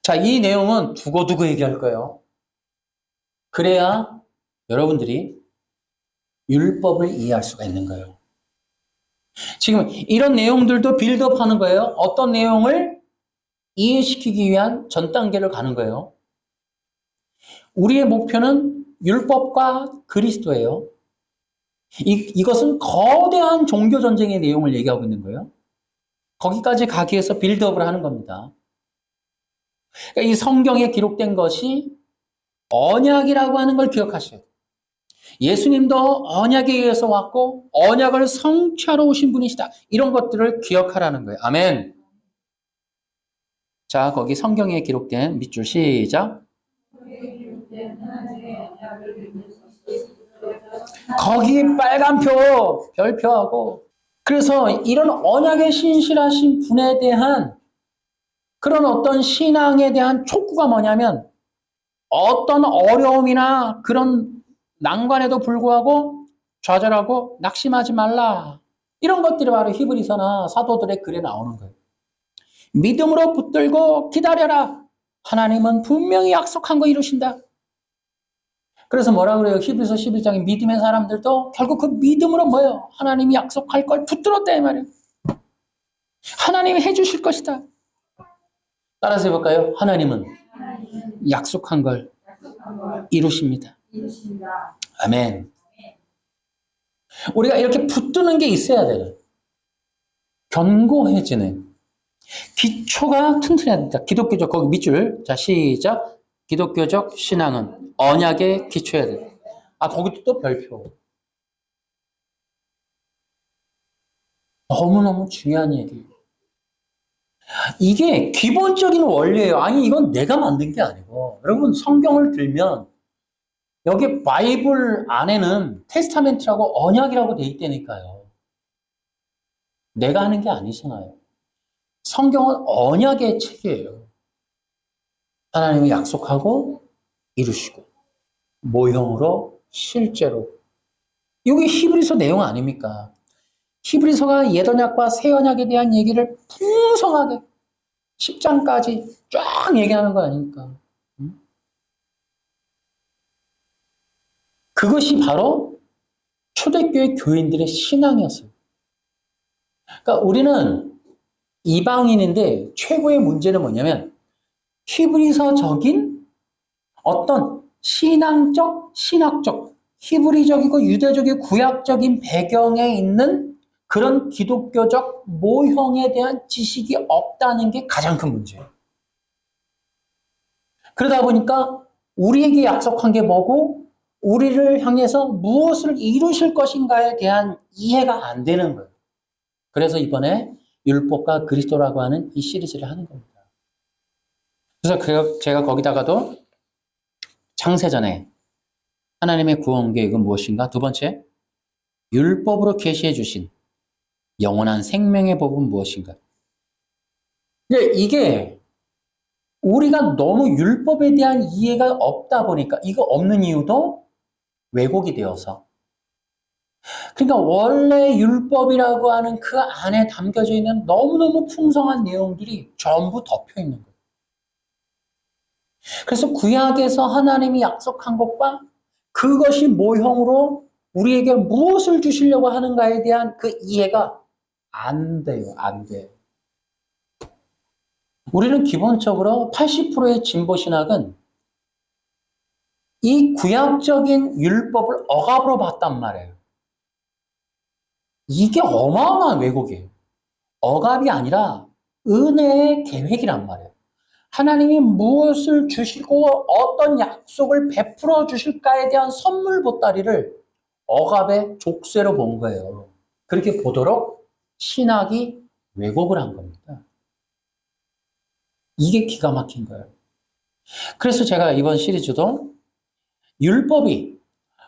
자, 이 내용은 두고두고 얘기할 거예요. 그래야 여러분들이 율법을 이해할 수가 있는 거예요. 지금 이런 내용들도 빌드업하는 거예요. 어떤 내용을 이해시키기 위한 전 단계를 가는 거예요. 우리의 목표는 율법과 그리스도예요. 이것은 거대한 종교 전쟁의 내용을 얘기하고 있는 거예요. 거기까지 가기 위해서 빌드업을 하는 겁니다. 그러니까 이 성경에 기록된 것이 언약이라고 하는 걸 기억하셔야 돼요. 예수님도 언약에 의해서 왔고 언약을 성취하러 오신 분이시다. 이런 것들을 기억하라는 거예요. 아멘. 자, 거기 성경에 기록된 밑줄 시작. 거기 빨간 표, 별표하고. 그래서 이런 언약에 신실하신 분에 대한 그런 어떤 신앙에 대한 촉구가 뭐냐면 어떤 어려움이나 그런 난관에도 불구하고 좌절하고 낙심하지 말라. 이런 것들이 바로 히브리서나 사도들의 글에 나오는 거예요. 믿음으로 붙들고 기다려라. 하나님은 분명히 약속한 거 이루신다. 그래서 뭐라 그래요? 히브리서 11장에 믿음의 사람들도 결국 그 믿음으로 뭐예요? 하나님이 약속할 걸 붙들었다 이 말이에요. 하나님이 해주실 것이다. 따라서 해볼까요? 하나님은 약속한 걸 이루십니다. 아멘. 우리가 이렇게 붙드는 게 있어야 돼요. 견고해지는 기초가 튼튼해야 된다. 기독교적 거기 밑줄. 자, 시작. 기독교적 신앙은 언약에 기초해야 돼. 거기도 또 별표. 너무너무 중요한 얘기예요. 이게 기본적인 원리예요. 아니, 이건 내가 만든 게 아니고. 여러분, 성경을 들면 여기 바이블 안에는 테스타멘트라고 언약이라고 돼 있다니까요. 내가 하는 게 아니잖아요. 성경은 언약의 책이에요. 하나님이 약속하고 이루시고 모형으로 실제로. 이게 히브리서 내용 아닙니까? 히브리서가 옛언약과 새언약에 대한 얘기를 풍성하게 10장까지 쫙 얘기하는 거 아닙니까? 그것이 바로 초대교회 교인들의 신앙이었어요. 그러니까 우리는 이방인인데 최고의 문제는 뭐냐면 히브리서적인 어떤 신앙적, 신학적, 히브리적이고 유대적인 구약적인 배경에 있는 그런 기독교적 모형에 대한 지식이 없다는 게 가장 큰 문제예요. 그러다 보니까 우리에게 약속한 게 뭐고 우리를 향해서 무엇을 이루실 것인가에 대한 이해가 안 되는 거예요. 그래서 이번에 율법과 그리스도라고 하는 이 시리즈를 하는 겁니다. 그래서 제가 거기다가도 창세전에 하나님의 구원 계획은 무엇인가? 두 번째, 율법으로 계시해 주신 영원한 생명의 법은 무엇인가? 이게 우리가 너무 율법에 대한 이해가 없다 보니까 이거 없는 이유도 왜곡이 되어서 그러니까 원래 율법이라고 하는 그 안에 담겨져 있는 너무너무 풍성한 내용들이 전부 덮여 있는 거예요. 그래서 구약에서 하나님이 약속한 것과 그것이 모형으로 우리에게 무엇을 주시려고 하는가에 대한 그 이해가 안 돼요. 안 돼요. 우리는 기본적으로 80%의 진보신학은 이 구약적인 율법을 억압으로 봤단 말이에요. 이게 어마어마한 왜곡이에요. 억압이 아니라 은혜의 계획이란 말이에요. 하나님이 무엇을 주시고 어떤 약속을 베풀어 주실까에 대한 선물 보따리를 억압의 족쇄로 본 거예요. 그렇게 보도록 신학이 왜곡을 한 겁니다. 이게 기가 막힌 거예요. 그래서 제가 이번 시리즈도 율법이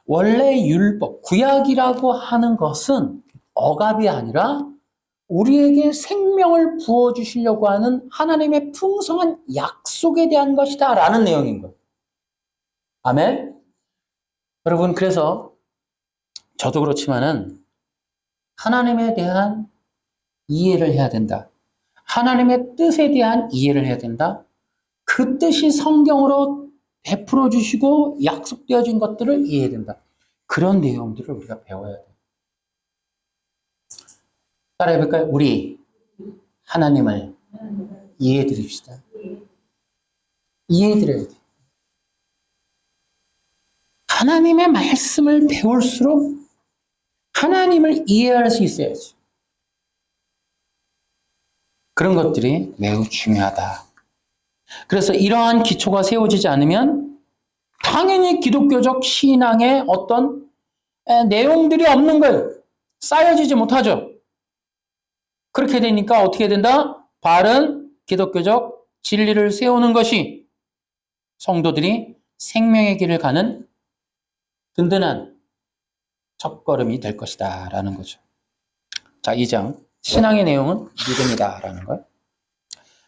원래 율법, 구약이라고 하는 것은 억압이 아니라 우리에게 생명을 부어주시려고 하는 하나님의 풍성한 약속에 대한 것이다 라는 내용인 거예요. 아멘? 여러분, 그래서 저도 그렇지만은 하나님에 대한 이해를 해야 된다. 하나님의 뜻에 대한 이해를 해야 된다. 그 뜻이 성경으로 베풀어 주시고 약속되어진 것들을 이해해야 된다. 그런 내용들을 우리가 배워야 돼요. 따라해볼까요? 우리 하나님을 이해해 드립시다. 이해해 드려야 돼요. 하나님의 말씀을 배울수록 하나님을 이해할 수 있어야지. 그런 것들이 매우 중요하다. 그래서 이러한 기초가 세워지지 않으면 당연히 기독교적 신앙의 어떤 내용들이 없는 거예요. 쌓여지지 못하죠. 그렇게 되니까 어떻게 된다? 바른 기독교적 진리를 세우는 것이 성도들이 생명의 길을 가는 든든한 첫걸음이 될 것이다 라는 거죠. 자, 2장 신앙의 내용은 믿음이다 라는 거예요.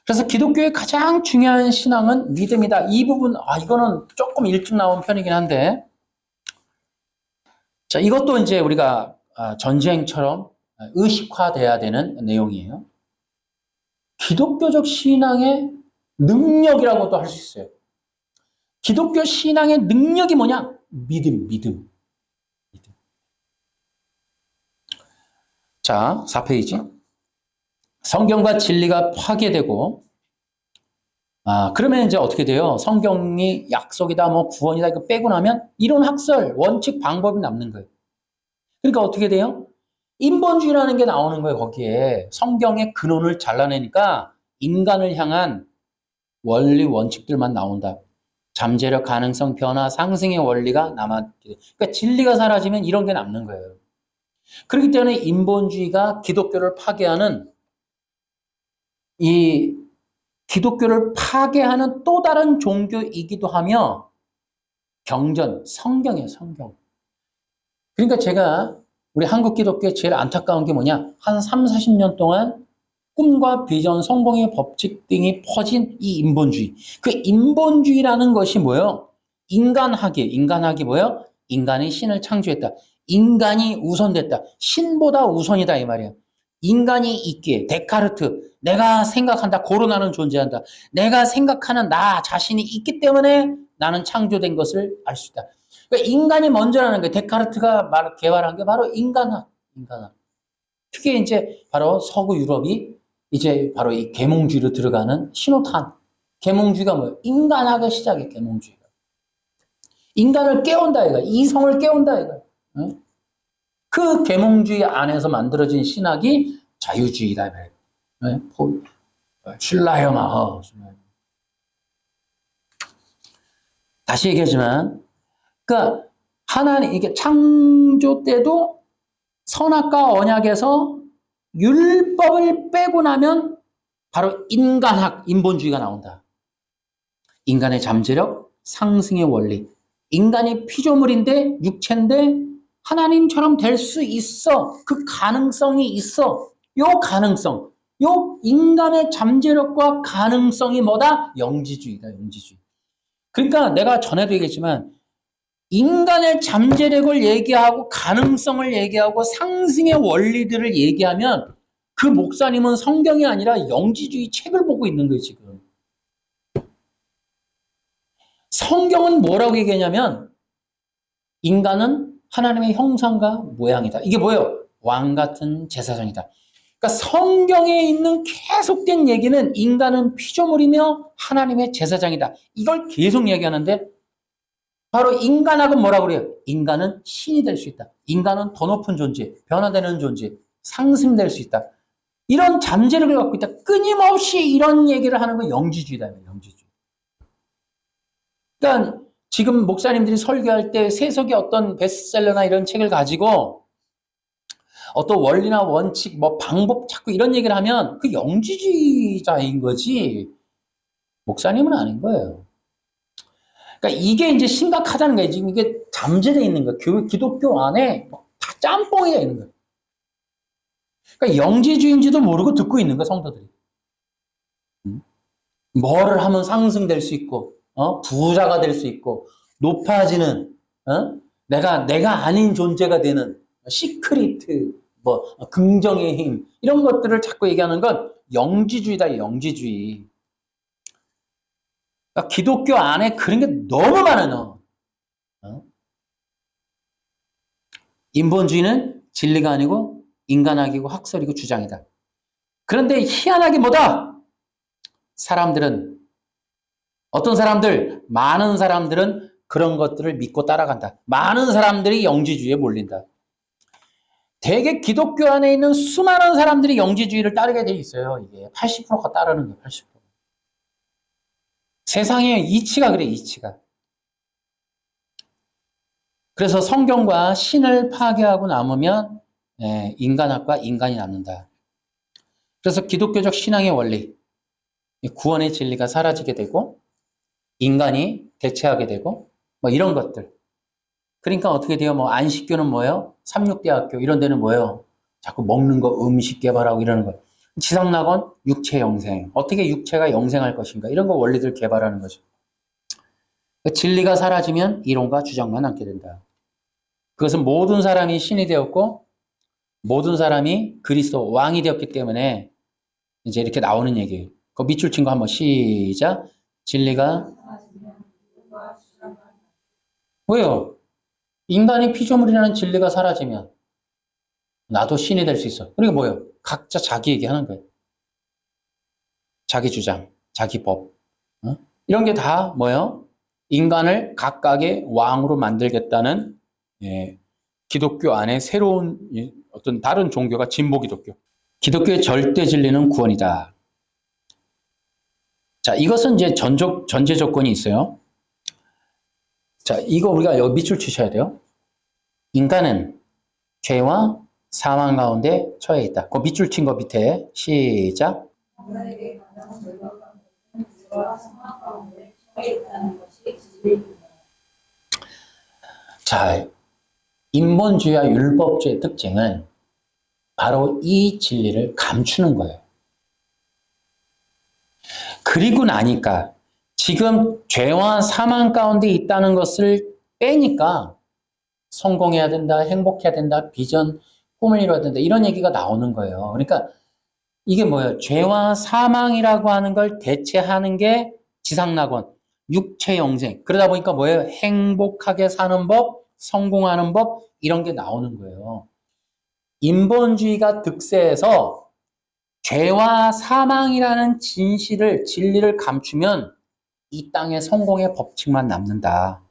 그래서 기독교의 가장 중요한 신앙은 믿음이다. 이 부분, 이거는 조금 일찍 나온 편이긴 한데, 자, 이것도 이제 우리가 전쟁처럼 의식화돼야 되는 내용이에요. 기독교적 신앙의 능력이라고도 할 수 있어요. 기독교 신앙의 능력이 뭐냐? 믿음. 자, 4페이지. 성경과 진리가 파괴되고, 그러면 이제 어떻게 돼요? 성경이 약속이다, 뭐 구원이다, 이거 빼고 나면 이론 학설, 원칙, 방법이 남는 거예요. 그러니까 어떻게 돼요? 인본주의라는 게 나오는 거예요, 거기에. 성경의 근원을 잘라내니까 인간을 향한 원리, 원칙들만 나온다. 잠재력, 가능성, 변화, 상승의 원리가 남았기. 그러니까 진리가 사라지면 이런 게 남는 거예요. 그렇기 때문에 인본주의가 기독교를 파괴하는 이 기독교를 파괴하는 또 다른 종교이기도 하며 경전, 성경이에요, 성경. 그러니까 제가 우리 한국 기독교의 제일 안타까운 게 뭐냐? 한 3, 40년 동안 꿈과 비전, 성공의 법칙 등이 퍼진 이 인본주의. 그 인본주의라는 것이 뭐예요? 인간학이 뭐예요? 인간이 신을 창조했다. 인간이 우선됐다. 신보다 우선이다 이 말이에요. 인간이 있기에 데카르트, 내가 생각한다, 고로 나는 존재한다. 내가 생각하는 나 자신이 있기 때문에 나는 창조된 것을 알 수 있다. 그러니까 인간이 먼저라는 거예요. 데카르트가 개발한 게 바로 인간학. 특히 이제 바로 서구 유럽이 이제 바로 이 계몽주의로 들어가는 신호탄. 계몽주의가 뭐예요? 인간학의 시작이에요, 계몽주의가. 인간을 깨운다, 이거. 이성을 깨운다, 이거. 응? 그 계몽주의 안에서 만들어진 신학이 자유주의다. 슐라이어마허. 다시 얘기하지만, 그러니까 하나님 이게 창조 때도 선악과 언약에서 율법을 빼고 나면 바로 인간학, 인본주의가 나온다. 인간의 잠재력, 상승의 원리. 인간이 피조물인데 육체인데 하나님처럼 될 수 있어. 그 가능성이 있어. 요 가능성, 요 인간의 잠재력과 가능성이 뭐다? 영지주의다, 영지주의. 그러니까 내가 전에도 얘기했지만 인간의 잠재력을 얘기하고 가능성을 얘기하고 상승의 원리들을 얘기하면 그 목사님은 성경이 아니라 영지주의 책을 보고 있는 거예요, 지금. 성경은 뭐라고 얘기하냐면 인간은 하나님의 형상과 모양이다. 이게 뭐예요? 왕 같은 제사장이다. 그러니까 성경에 있는 계속된 얘기는 인간은 피조물이며 하나님의 제사장이다. 이걸 계속 얘기하는데 바로 인간학은 뭐라고 그래요? 인간은 신이 될 수 있다. 인간은 더 높은 존재, 변화되는 존재, 상승될 수 있다. 이런 잠재력을 갖고 있다. 끊임없이 이런 얘기를 하는 건 영지주의다. 영지주의. 그러니까 지금 목사님들이 설교할 때 세속의 어떤 베스트셀러나 이런 책을 가지고 어떤 원리나 원칙, 뭐 방법 자꾸 이런 얘기를 하면 그 영지주의자인 거지 목사님은 아닌 거예요. 그러니까 이게 이제 심각하다는 거예요. 지금 이게 잠재되어 있는 거예요. 기독교 안에 다 짬뽕이 되어 있는 거예요. 그러니까 영지주의인지도 모르고 듣고 있는 거예요, 성도들이. 뭐를 하면 상승될 수 있고, 부자가 될 수 있고, 높아지는, 내가 아닌 존재가 되는 시크릿, 뭐 긍정의 힘 이런 것들을 자꾸 얘기하는 건 영지주의다, 영지주의. 그러니까 기독교 안에 그런 게 너무 많아요. 인본주의는 진리가 아니고 인간학이고 학설이고 주장이다. 그런데 희한하게 뭐다? 어떤 사람들, 많은 사람들은 그런 것들을 믿고 따라간다. 많은 사람들이 영지주의에 몰린다. 대개 기독교 안에 있는 수많은 사람들이 영지주의를 따르게 돼 있어요. 이게 80%가 따르는 거예요. 80%. 세상의 이치가 그래, 이치가. 그래서 성경과 신을 파괴하고 남으면 인간학과 인간이 남는다. 그래서 기독교적 신앙의 원리, 구원의 진리가 사라지게 되고 인간이 대체하게 되고 뭐 이런 것들. 그러니까 어떻게 돼요? 뭐 안식교는 뭐예요? 삼육대학교 이런 데는 뭐예요? 자꾸 먹는 거 음식 개발하고 이러는 거. 지상낙원 육체 영생. 어떻게 육체가 영생할 것인가? 이런 거 원리들 개발하는 거죠. 진리가 사라지면 이론과 주장만 남게 된다. 그것은 모든 사람이 신이 되었고 모든 사람이 그리스도 왕이 되었기 때문에 이제 이렇게 나오는 얘기예요. 그 밑줄 친 거 한번 시작. 진리가 왜요? 인간이 피조물이라는 진리가 사라지면 나도 신이 될 수 있어. 그러니까 뭐예요? 각자 자기 얘기하는 거예요. 자기 주장, 자기 법. 이런 게 다 뭐예요? 인간을 각각의 왕으로 만들겠다는 기독교 안에 새로운 어떤 다른 종교가 진보 기독교. 기독교의 절대 진리는 구원이다. 자, 이것은 이제 전제 조건이 있어요. 자, 이거 우리가 여기 밑줄 치셔야 돼요. 인간은 죄와 사망 가운데 처해 있다. 그 밑줄 친 거 밑에 시작. 자, 인본주의와 율법주의의 특징은 바로 이 진리를 감추는 거예요. 그리고 나니까 지금 죄와 사망 가운데 있다는 것을 빼니까 성공해야 된다, 행복해야 된다, 비전, 꿈을 이뤄야 된다 이런 얘기가 나오는 거예요. 그러니까 이게 뭐예요? 죄와 사망이라고 하는 걸 대체하는 게 지상낙원, 육체 영생. 그러다 보니까 뭐예요? 행복하게 사는 법, 성공하는 법 이런 게 나오는 거예요. 인본주의가 득세해서 죄와 사망이라는 진리를 감추면 이 땅에 성공의 법칙만 남는다.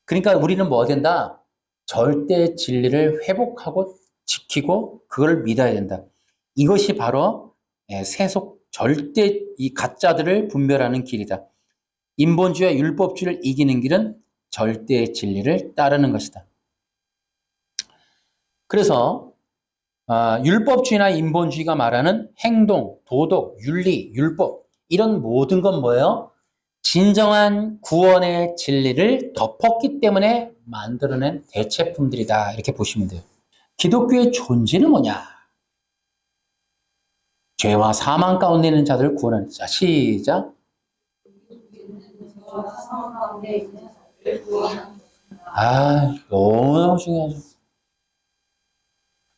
그러니까 우리는 뭐 된다? 절대 진리를 회복하고 지키고 그걸 믿어야 된다. 이것이 바로 세속 절대 이 가짜들을 분별하는 길이다. 인본주의와 율법주의를 이기는 길은 절대의 진리를 따르는 것이다. 그래서 율법주의나 인본주의가 말하는 행동, 도덕, 윤리, 율법 이런 모든 건 뭐예요? 진정한 구원의 진리를 덮었기 때문에 만들어낸 대체품들이다. 이렇게 보시면 돼요. 기독교의 존재는 뭐냐? 죄와 사망 가운데 있는 자들을 구원하는 자. 시작. 너무 중요하죠.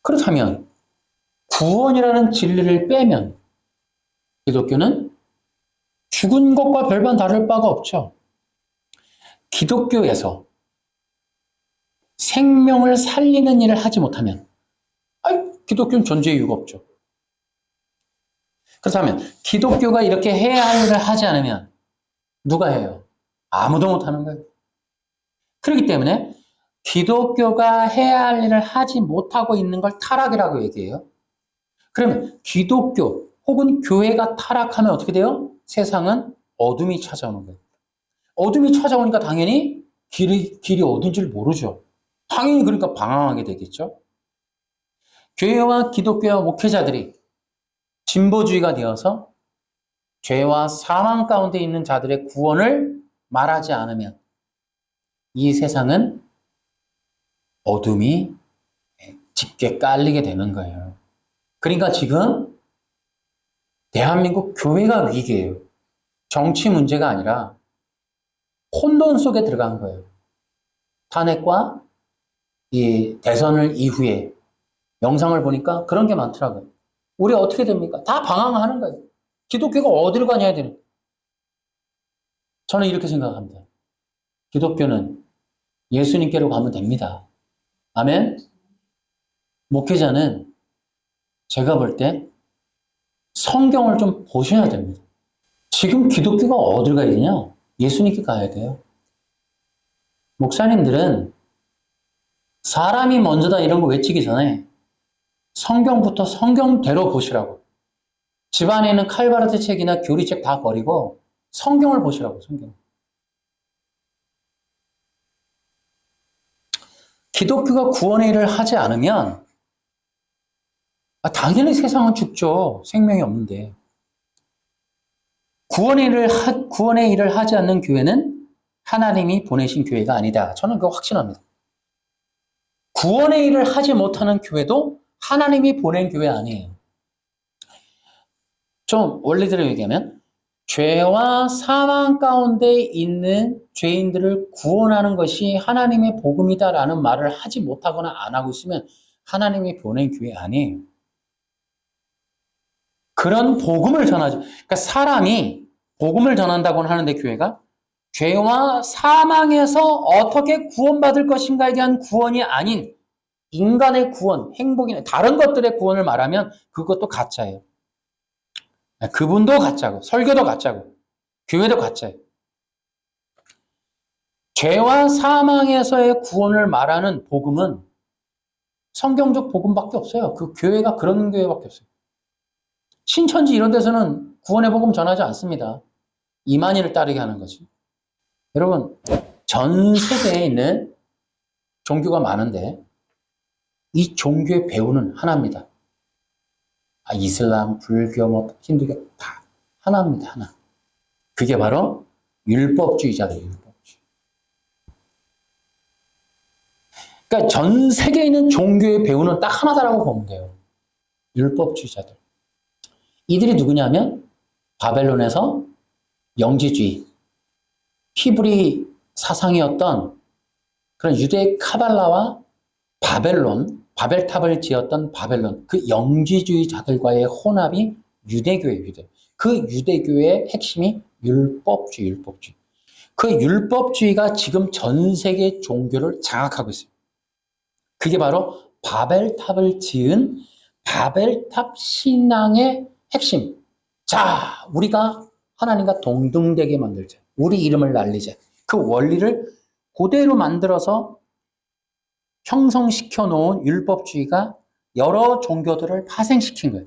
그렇다면 구원이라는 진리를 빼면 기독교는 죽은 것과 별반 다를 바가 없죠. 기독교에서 생명을 살리는 일을 하지 못하면 기독교는 존재의 이유가 없죠. 그렇다면 기독교가 이렇게 해야 할 일을 하지 않으면 누가 해요? 아무도 못하는 거예요. 그렇기 때문에 기독교가 해야 할 일을 하지 못하고 있는 걸 타락이라고 얘기해요. 그러면 기독교 혹은 교회가 타락하면 어떻게 돼요? 세상은 어둠이 찾아오는 거예요. 어둠이 찾아오니까 당연히 길이 어딘지를 모르죠. 당연히 그러니까 방황하게 되겠죠. 교회와 기독교와 목회자들이 진보주의가 되어서 죄와 사망 가운데 있는 자들의 구원을 말하지 않으면 이 세상은 어둠이 짙게 깔리게 되는 거예요. 그러니까 지금 대한민국 교회가 위기예요. 정치 문제가 아니라 혼돈 속에 들어간 거예요. 탄핵과 이 대선을 이후에 영상을 보니까 그런 게 많더라고요. 우리 어떻게 됩니까? 다 방황하는 거예요. 기독교가 어디로 가냐 되는. 저는 이렇게 생각합니다. 기독교는 예수님께로 가면 됩니다. 아멘? 목회자는 제가 볼 때 성경을 좀 보셔야 됩니다. 지금 기독교가 어딜 가야 되냐? 예수님께 가야 돼요. 목사님들은 사람이 먼저다 이런 거 외치기 전에 성경부터 성경대로 보시라고. 집안에 있는 칼바르트 책이나 교리책 다 버리고 성경을 보시라고, 성경. 기독교가 구원의 일을 하지 않으면 당연히 세상은 죽죠. 생명이 없는데. 구원의 일을 하지 않는 교회는 하나님이 보내신 교회가 아니다. 저는 그거 확신합니다. 구원의 일을 하지 못하는 교회도 하나님이 보낸 교회 아니에요. 좀 원리대로 얘기하면 죄와 사망 가운데 있는 죄인들을 구원하는 것이 하나님의 복음이다라는 말을 하지 못하거나 안 하고 있으면 하나님이 보낸 교회 아니에요. 그런 복음을 전하죠. 그러니까 사람이 복음을 전한다고는 하는데 교회가 죄와 사망에서 어떻게 구원받을 것인가에 대한 구원이 아닌 인간의 구원, 행복이나 다른 것들의 구원을 말하면 그것도 가짜예요. 그분도 가짜고 설교도 가짜고 교회도 가짜예요. 죄와 사망에서의 구원을 말하는 복음은 성경적 복음밖에 없어요. 그 교회가 그런 교회밖에 없어요. 신천지 이런 데서는 구원의 복음 전하지 않습니다. 이만희를 따르게 하는 거지. 여러분, 전 세계에 있는 종교가 많은데 이 종교의 배후는 하나입니다. 이슬람, 불교, 힌두교 다 하나입니다. 하나. 그게 바로 율법주의자들이에요. 율법주의. 그러니까 전 세계에 있는 종교의 배후는 딱 하나다라고 보면 돼요. 율법주의자들. 이들이 누구냐면 바벨론에서 영지주의, 히브리 사상이었던 그런 유대 카발라와 바벨론, 바벨탑을 지었던 바벨론, 그 영지주의자들과의 혼합이 유대교예요, 유대. 그 유대교의 핵심이 율법주의, 율법주의. 그 율법주의가 지금 전 세계 종교를 장악하고 있어요. 그게 바로 바벨탑을 지은 바벨탑 신앙의 핵심. 자, 우리가 하나님과 동등되게 만들자. 우리 이름을 날리자. 그 원리를 그대로 만들어서 형성시켜 놓은 율법주의가 여러 종교들을 파생시킨 거예요.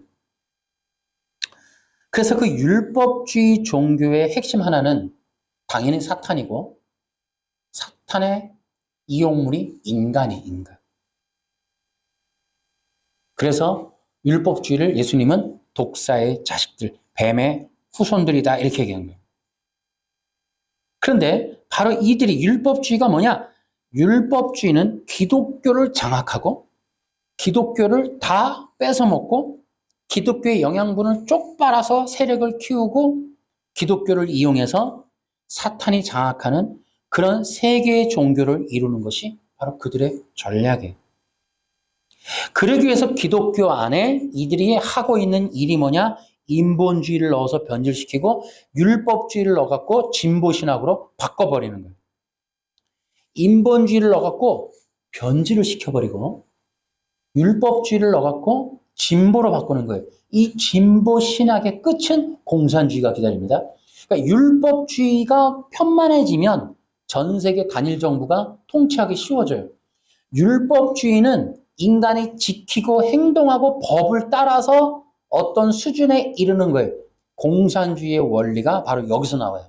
그래서 그 율법주의 종교의 핵심 하나는 당연히 사탄이고, 사탄의 이용물이 인간이에요, 인간. 그래서 율법주의를 예수님은 독사의 자식들, 뱀의 후손들이다 이렇게 얘기한 거예요. 그런데 바로 이들이 율법주의가 뭐냐? 율법주의는 기독교를 장악하고 기독교를 다 뺏어먹고 기독교의 영양분을 쪽 빨아서 세력을 키우고 기독교를 이용해서 사탄이 장악하는 그런 세계의 종교를 이루는 것이 바로 그들의 전략이에요. 그러기 위해서 기독교 안에 이들이 하고 있는 일이 뭐냐? 인본주의를 넣어서 변질시키고 율법주의를 넣어갖고 진보신학으로 바꿔버리는 거예요. 인본주의를 넣어갖고 변질을 시켜버리고 율법주의를 넣어갖고 진보로 바꾸는 거예요. 이 진보신학의 끝은 공산주의가 기다립니다. 그러니까 율법주의가 편만해지면 전 세계 단일 정부가 통치하기 쉬워져요. 율법주의는 인간이 지키고 행동하고 법을 따라서 어떤 수준에 이르는 거예요. 공산주의의 원리가 바로 여기서 나와요.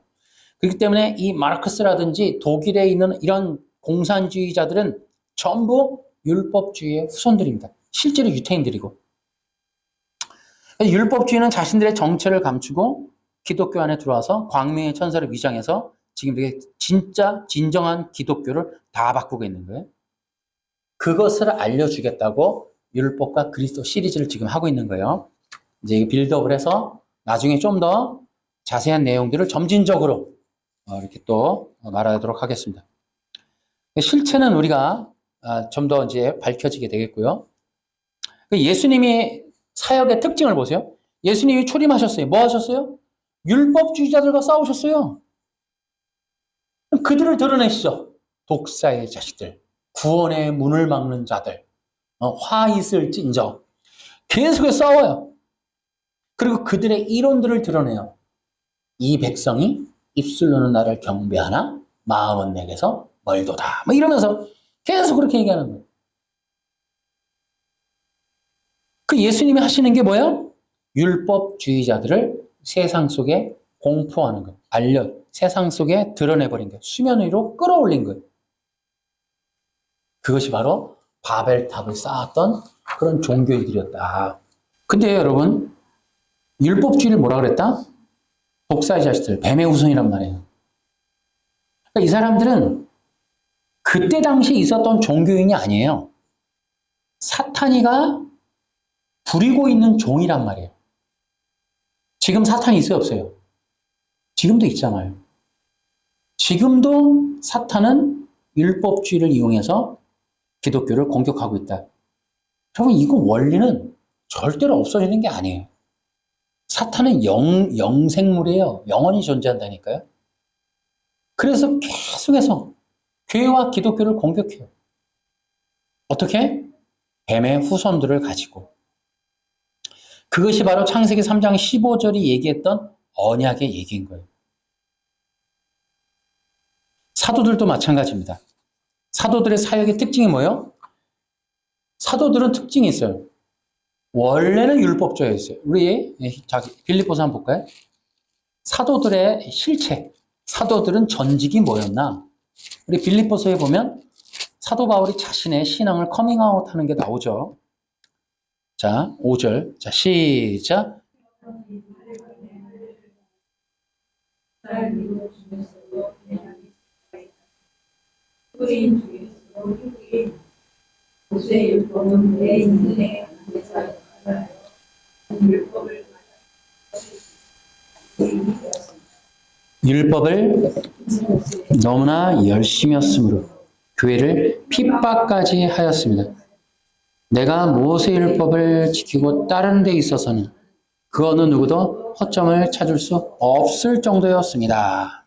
그렇기 때문에 이 마르크스라든지 독일에 있는 이런 공산주의자들은 전부 율법주의의 후손들입니다. 실제로 유태인들이고. 율법주의는 자신들의 정체를 감추고 기독교 안에 들어와서 광명의 천사를 위장해서 지금 이렇게 진짜 진정한 기독교를 다 바꾸고 있는 거예요. 그것을 알려주겠다고 율법과 그리스도 시리즈를 지금 하고 있는 거예요. 이제 빌드업을 해서 나중에 좀 더 자세한 내용들을 점진적으로 이렇게 또 말하도록 하겠습니다. 실체는 우리가 좀 더 이제 밝혀지게 되겠고요. 예수님이 사역의 특징을 보세요. 예수님이 초림하셨어요. 뭐 하셨어요? 율법주의자들과 싸우셨어요. 그들을 드러내시죠. 독사의 자식들, 구원의 문을 막는 자들, 화 있을 찐저 계속해서 싸워요. 그리고 그들의 이론들을 드러내요. 이 백성이 입술로는 나를 경배하나 마음은 내게서 멀도다. 뭐 이러면서 계속 그렇게 얘기하는 거예요. 그 예수님이 하시는 게 뭐예요? 율법주의자들을 세상 속에 공포하는 거예요. 세상 속에 드러내버린 거예요. 수면 위로 끌어올린 거예요. 그것이 바로 바벨탑을 쌓았던 그런 종교이들이었다. 근데 여러분, 율법주의를 뭐라 그랬다? 독사의 자식들, 뱀의 후손이란 말이에요. 그러니까 이 사람들은 그때 당시에 있었던 종교인이 아니에요. 사탄이가 부리고 있는 종이란 말이에요. 지금 사탄이 있어요, 없어요? 지금도 있잖아요. 지금도 사탄은 율법주의를 이용해서 기독교를 공격하고 있다. 여러분, 이거 원리는 절대로 없어지는 게 아니에요. 사탄은 영생물이에요. 영원히 존재한다니까요. 그래서 계속해서 교회와 기독교를 공격해요. 어떻게? 뱀의 후손들을 가지고. 그것이 바로 창세기 3장 15절이 얘기했던 언약의 얘기인 거예요. 사도들도 마찬가지입니다. 사도들의 사역의 특징이 뭐예요? 사도들은 특징이 있어요. 원래는 율법주의였어요. 우리 빌립보서 한번 볼까요? 사도들의 실체, 사도들은 전직이 뭐였나? 우리 빌립보서에 보면 사도 바울이 자신의 신앙을 커밍아웃 하는 게 나오죠. 자, 5절. 자, 시작. 율법을 너무나 열심히 했으므로 교회를 핍박까지 하였습니다. 내가 모세 율법을 지키고 따르는 데 있어서는 그 어느 누구도 허점을 찾을 수 없을 정도였습니다.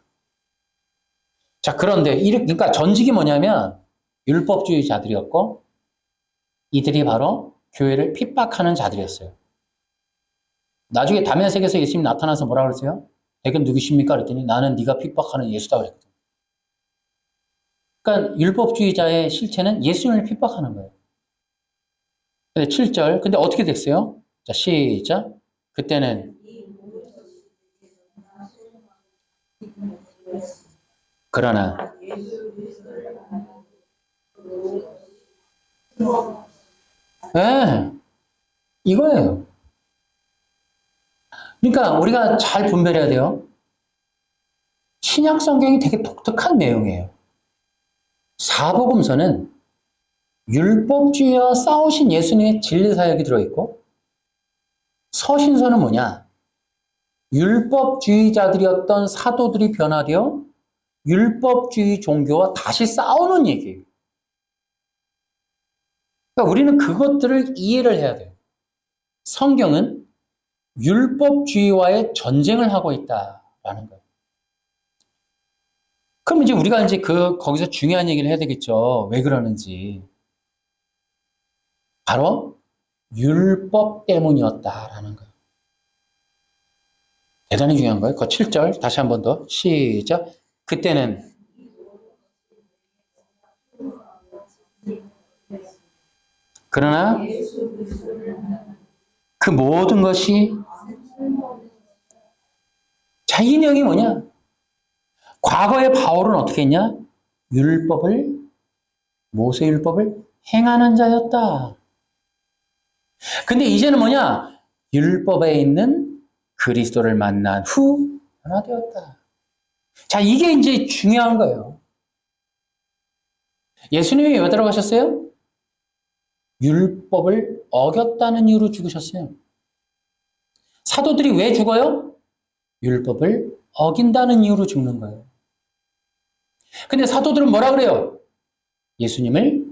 자, 그런데 그러니까 전직이 뭐냐면 율법주의자들이었고 이들이 바로 교회를 핍박하는 자들이었어요. 나중에 다메섹에서 예수님이 나타나서 뭐라 그랬어요? 대개 누구십니까? 그랬더니 나는 네가 핍박하는 예수다 그랬거든요. 그러니까 율법주의자의 실체는 예수님을 핍박하는 거예요. 근데 7절. 근데 어떻게 됐어요? 자, 시작. 그때는 그러나 네, 이거예요. 그러니까 우리가 잘 분별해야 돼요. 신약 성경이 되게 독특한 내용이에요. 사복음서는 율법주의와 싸우신 예수님의 진리 사역이 들어있고, 서신서는 뭐냐? 율법주의자들이었던 사도들이 변화되어 율법주의 종교와 다시 싸우는 얘기예요. 그러니까 우리는 그것들을 이해를 해야 돼요. 성경은 율법주의와의 전쟁을 하고 있다라는 거예요. 그럼 이제 우리가 이제 거기서 중요한 얘기를 해야 되겠죠. 왜 그러는지. 바로 율법 때문이었다라는 거예요. 대단히 중요한 거예요. 그 7절 다시 한 번 더 시작. 그때는 그러나 그 모든 것이 자, 이 내용이 뭐냐? 과거의 바울은 어떻게 했냐? 모세 율법을 행하는 자였다. 근데 이제는 뭐냐? 율법에 있는 그리스도를 만난 후 변화되었다. 자, 이게 이제 중요한 거예요. 예수님이 왜 들어가셨어요? 율법을 어겼다는 이유로 죽으셨어요. 사도들이 왜 죽어요? 율법을 어긴다는 이유로 죽는 거예요. 근데 사도들은 뭐라 그래요? 예수님을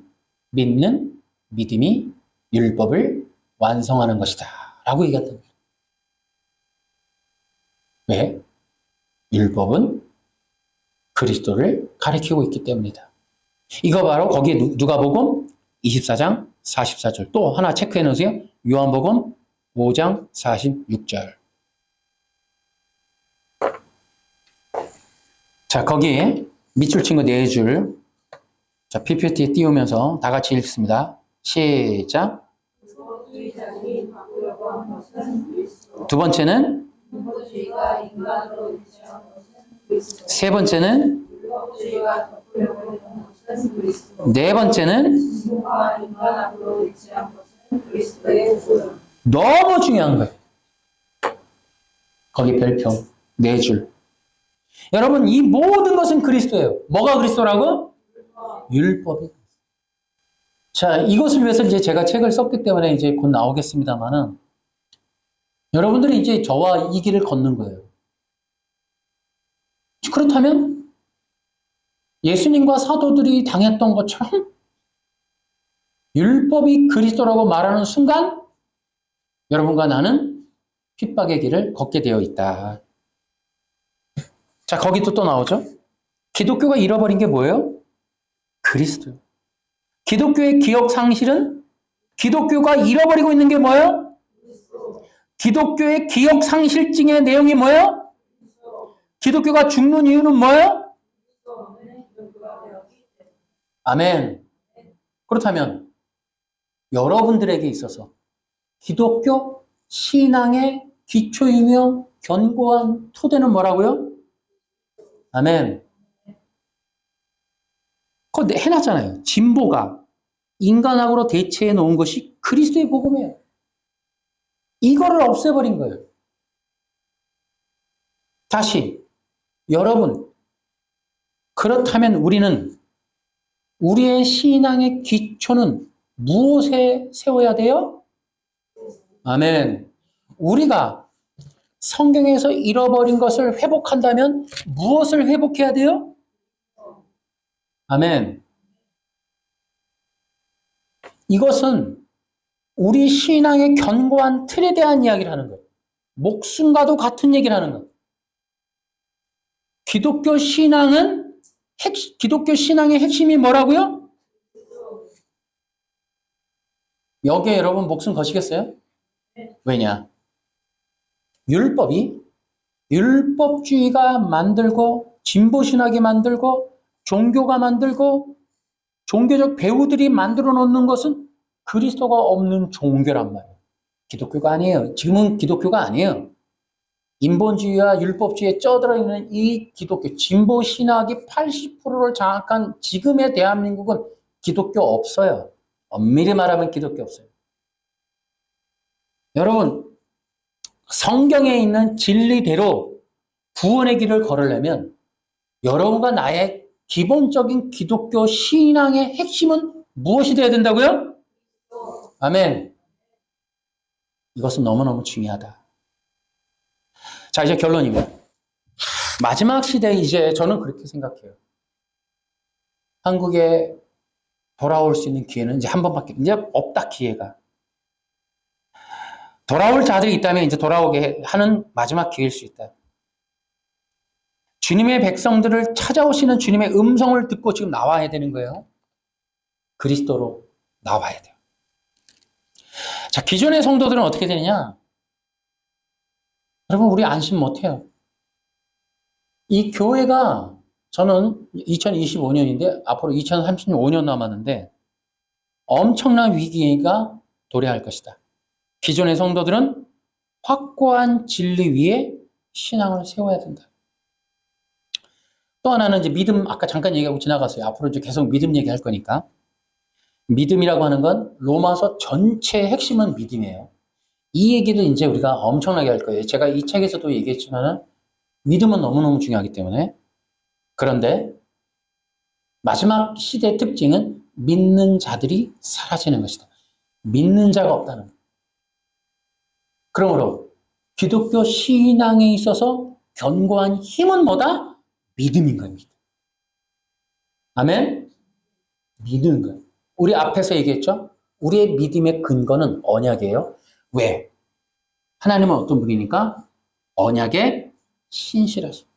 믿는 믿음이 율법을 완성하는 것이다 라고 얘기했던 거예요. 왜? 율법은 그리스도를 가리키고 있기 때문이다. 이거 바로 거기에 누가복음 24장 44절. 또 하나 체크해 놓으세요. 요한복음 5장 46절. 자, 거기에 밑줄 친 거 4줄. 자, PPT에 띄우면서 다 같이 읽습니다. 시작. 두 번째는 세 번째는 네 번째는 너무 중요한 거예요. 거기 별표 4줄. 여러분, 이 모든 것은 그리스도예요. 뭐가 그리스도라고? 율법이. 자, 이것을 위해서 이제 제가 책을 썼기 때문에 이제 곧 나오겠습니다만은 여러분들이 이제 저와 이 길을 걷는 거예요. 그렇다면 예수님과 사도들이 당했던 것처럼 율법이 그리스도라고 말하는 순간 여러분과 나는 핍박의 길을 걷게 되어 있다. 자, 거기도 또 나오죠. 기독교가 잃어버린 게 뭐예요? 그리스도요. 기독교의 기억 상실은 기독교가 잃어버리고 있는 게 뭐예요? 기독교의 기억 상실증의 내용이 뭐예요? 기독교가 죽는 이유는 뭐예요? 아멘. 그렇다면 여러분들에게 있어서 기독교 신앙의 기초이며 견고한 토대는 뭐라고요? 아멘. 그거 해놨잖아요. 진보가 인간학으로 대체해 놓은 것이 그리스도의 복음이에요. 이거를 없애버린 거예요. 다시 여러분, 그렇다면 우리는 우리의 신앙의 기초는 무엇에 세워야 돼요? 아멘. 우리가 성경에서 잃어버린 것을 회복한다면 무엇을 회복해야 돼요? 아멘. 이것은 우리 신앙의 견고한 틀에 대한 이야기를 하는 거예요. 목숨과도 같은 얘기를 하는 거예요. 기독교 신앙의 핵심이 뭐라고요? 여기에 여러분 목숨 거시겠어요? 왜냐? 율법주의가 만들고 진보신학이 만들고 종교가 만들고 종교적 배우들이 만들어 놓는 것은 그리스도가 없는 종교란 말이에요. 기독교가 아니에요. 지금은 기독교가 아니에요. 인본주의와 율법주의에 쩌들어 있는 이 기독교, 진보신학이 80%를 장악한 지금의 대한민국은 기독교 없어요. 엄밀히 말하면 기독교 없어요. 여러분, 성경에 있는 진리대로 구원의 길을 걸으려면 여러분과 나의 기본적인 기독교 신앙의 핵심은 무엇이 되어야 된다고요? 아멘. 이것은 너무너무 중요하다. 자, 이제 결론입니다. 마지막 시대에 이제 저는 그렇게 생각해요. 한국에 돌아올 수 있는 기회는 이제 한 번밖에, 이제 없다, 기회가. 돌아올 자들이 있다면 이제 돌아오게 하는 마지막 기회일 수 있다. 주님의 백성들을 찾아오시는 주님의 음성을 듣고 지금 나와야 되는 거예요. 그리스도로 나와야 돼요. 자, 기존의 성도들은 어떻게 되느냐? 여러분, 우리 안심 못해요. 이 교회가 저는 2025년인데 앞으로 2035년 남았는데 엄청난 위기가 도래할 것이다. 기존의 성도들은 확고한 진리 위에 신앙을 세워야 된다. 또 하나는 이제 믿음, 아까 잠깐 얘기하고 지나갔어요. 앞으로 이제 계속 믿음 얘기할 거니까. 믿음이라고 하는 건 로마서 전체의 핵심은 믿음이에요. 이 얘기를 이제 우리가 엄청나게 할 거예요. 제가 이 책에서도 얘기했지만은 믿음은 너무너무 중요하기 때문에. 그런데 마지막 시대의 특징은 믿는 자들이 사라지는 것이다. 믿는 자가 없다는 것. 그러므로 기독교 신앙에 있어서 견고한 힘은 뭐다? 믿음인 겁니다. 아멘? 믿는 거예요. 우리 앞에서 얘기했죠? 우리의 믿음의 근거는 언약이에요. 왜? 하나님은 어떤 분이니까? 언약에 신실하시고.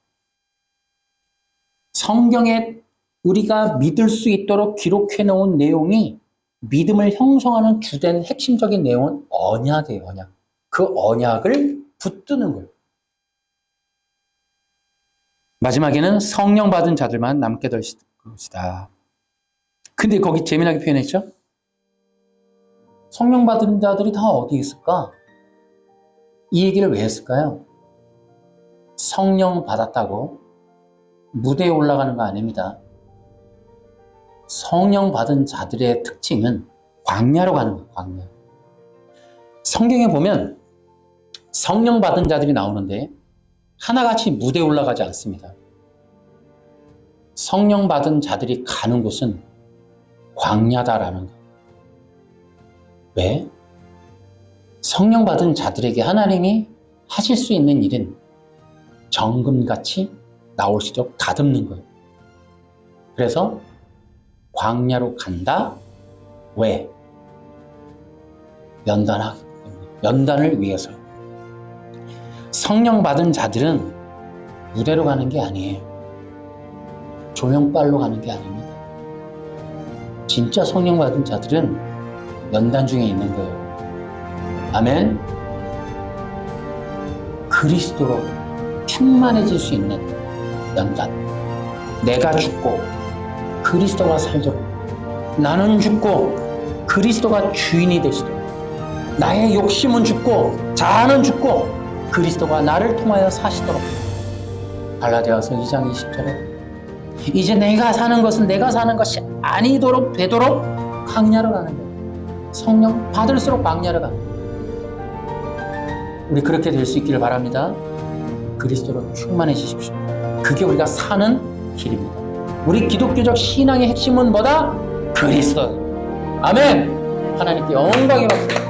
성경에 우리가 믿을 수 있도록 기록해 놓은 내용이 믿음을 형성하는 주된 핵심적인 내용은 언약이에요, 언약. 그 언약을 붙드는 거예요. 마지막에는 성령 받은 자들만 남게 될 것이다. 근데 거기 재미나게 표현했죠? 성령 받은 자들이 다 어디 있을까? 이 얘기를 왜 했을까요? 성령 받았다고 무대에 올라가는 거 아닙니다. 성령 받은 자들의 특징은 광야로 가는 거예요, 광야. 성경에 보면 성령 받은 자들이 나오는데 하나같이 무대에 올라가지 않습니다. 성령 받은 자들이 가는 곳은 광야다라는 거예요. 왜? 성령 받은 자들에게 하나님이 하실 수 있는 일은 정금같이 나올 수 있도록 다듬는 거예요. 그래서 광야로 간다? 왜? 연단을 위해서. 성령 받은 자들은 무대로 가는 게 아니에요. 조명빨로 가는 게 아닙니다. 진짜 성령 받은 자들은 연단 중에 있는 거예요. 아멘. 그리스도로 충만해질 수 있는 연단. 내가 죽고 그리스도가 살도록, 나는 죽고 그리스도가 주인이 되시도록, 나의 욕심은 죽고 자아는 죽고 그리스도가 나를 통하여 사시도록. 갈라디아서 2장 20절에 이제 내가 사는 것은 내가 사는 것이 아니도록 되도록 강야로 가는 거예요. 성령 받을수록 강야로 가는 거예요. 우리 그렇게 될 수 있기를 바랍니다. 그리스도로 충만해지십시오. 그게 우리가 사는 길입니다. 우리 기독교적 신앙의 핵심은 뭐다? 그리스도. 아멘. 하나님께 영광이 받습니다.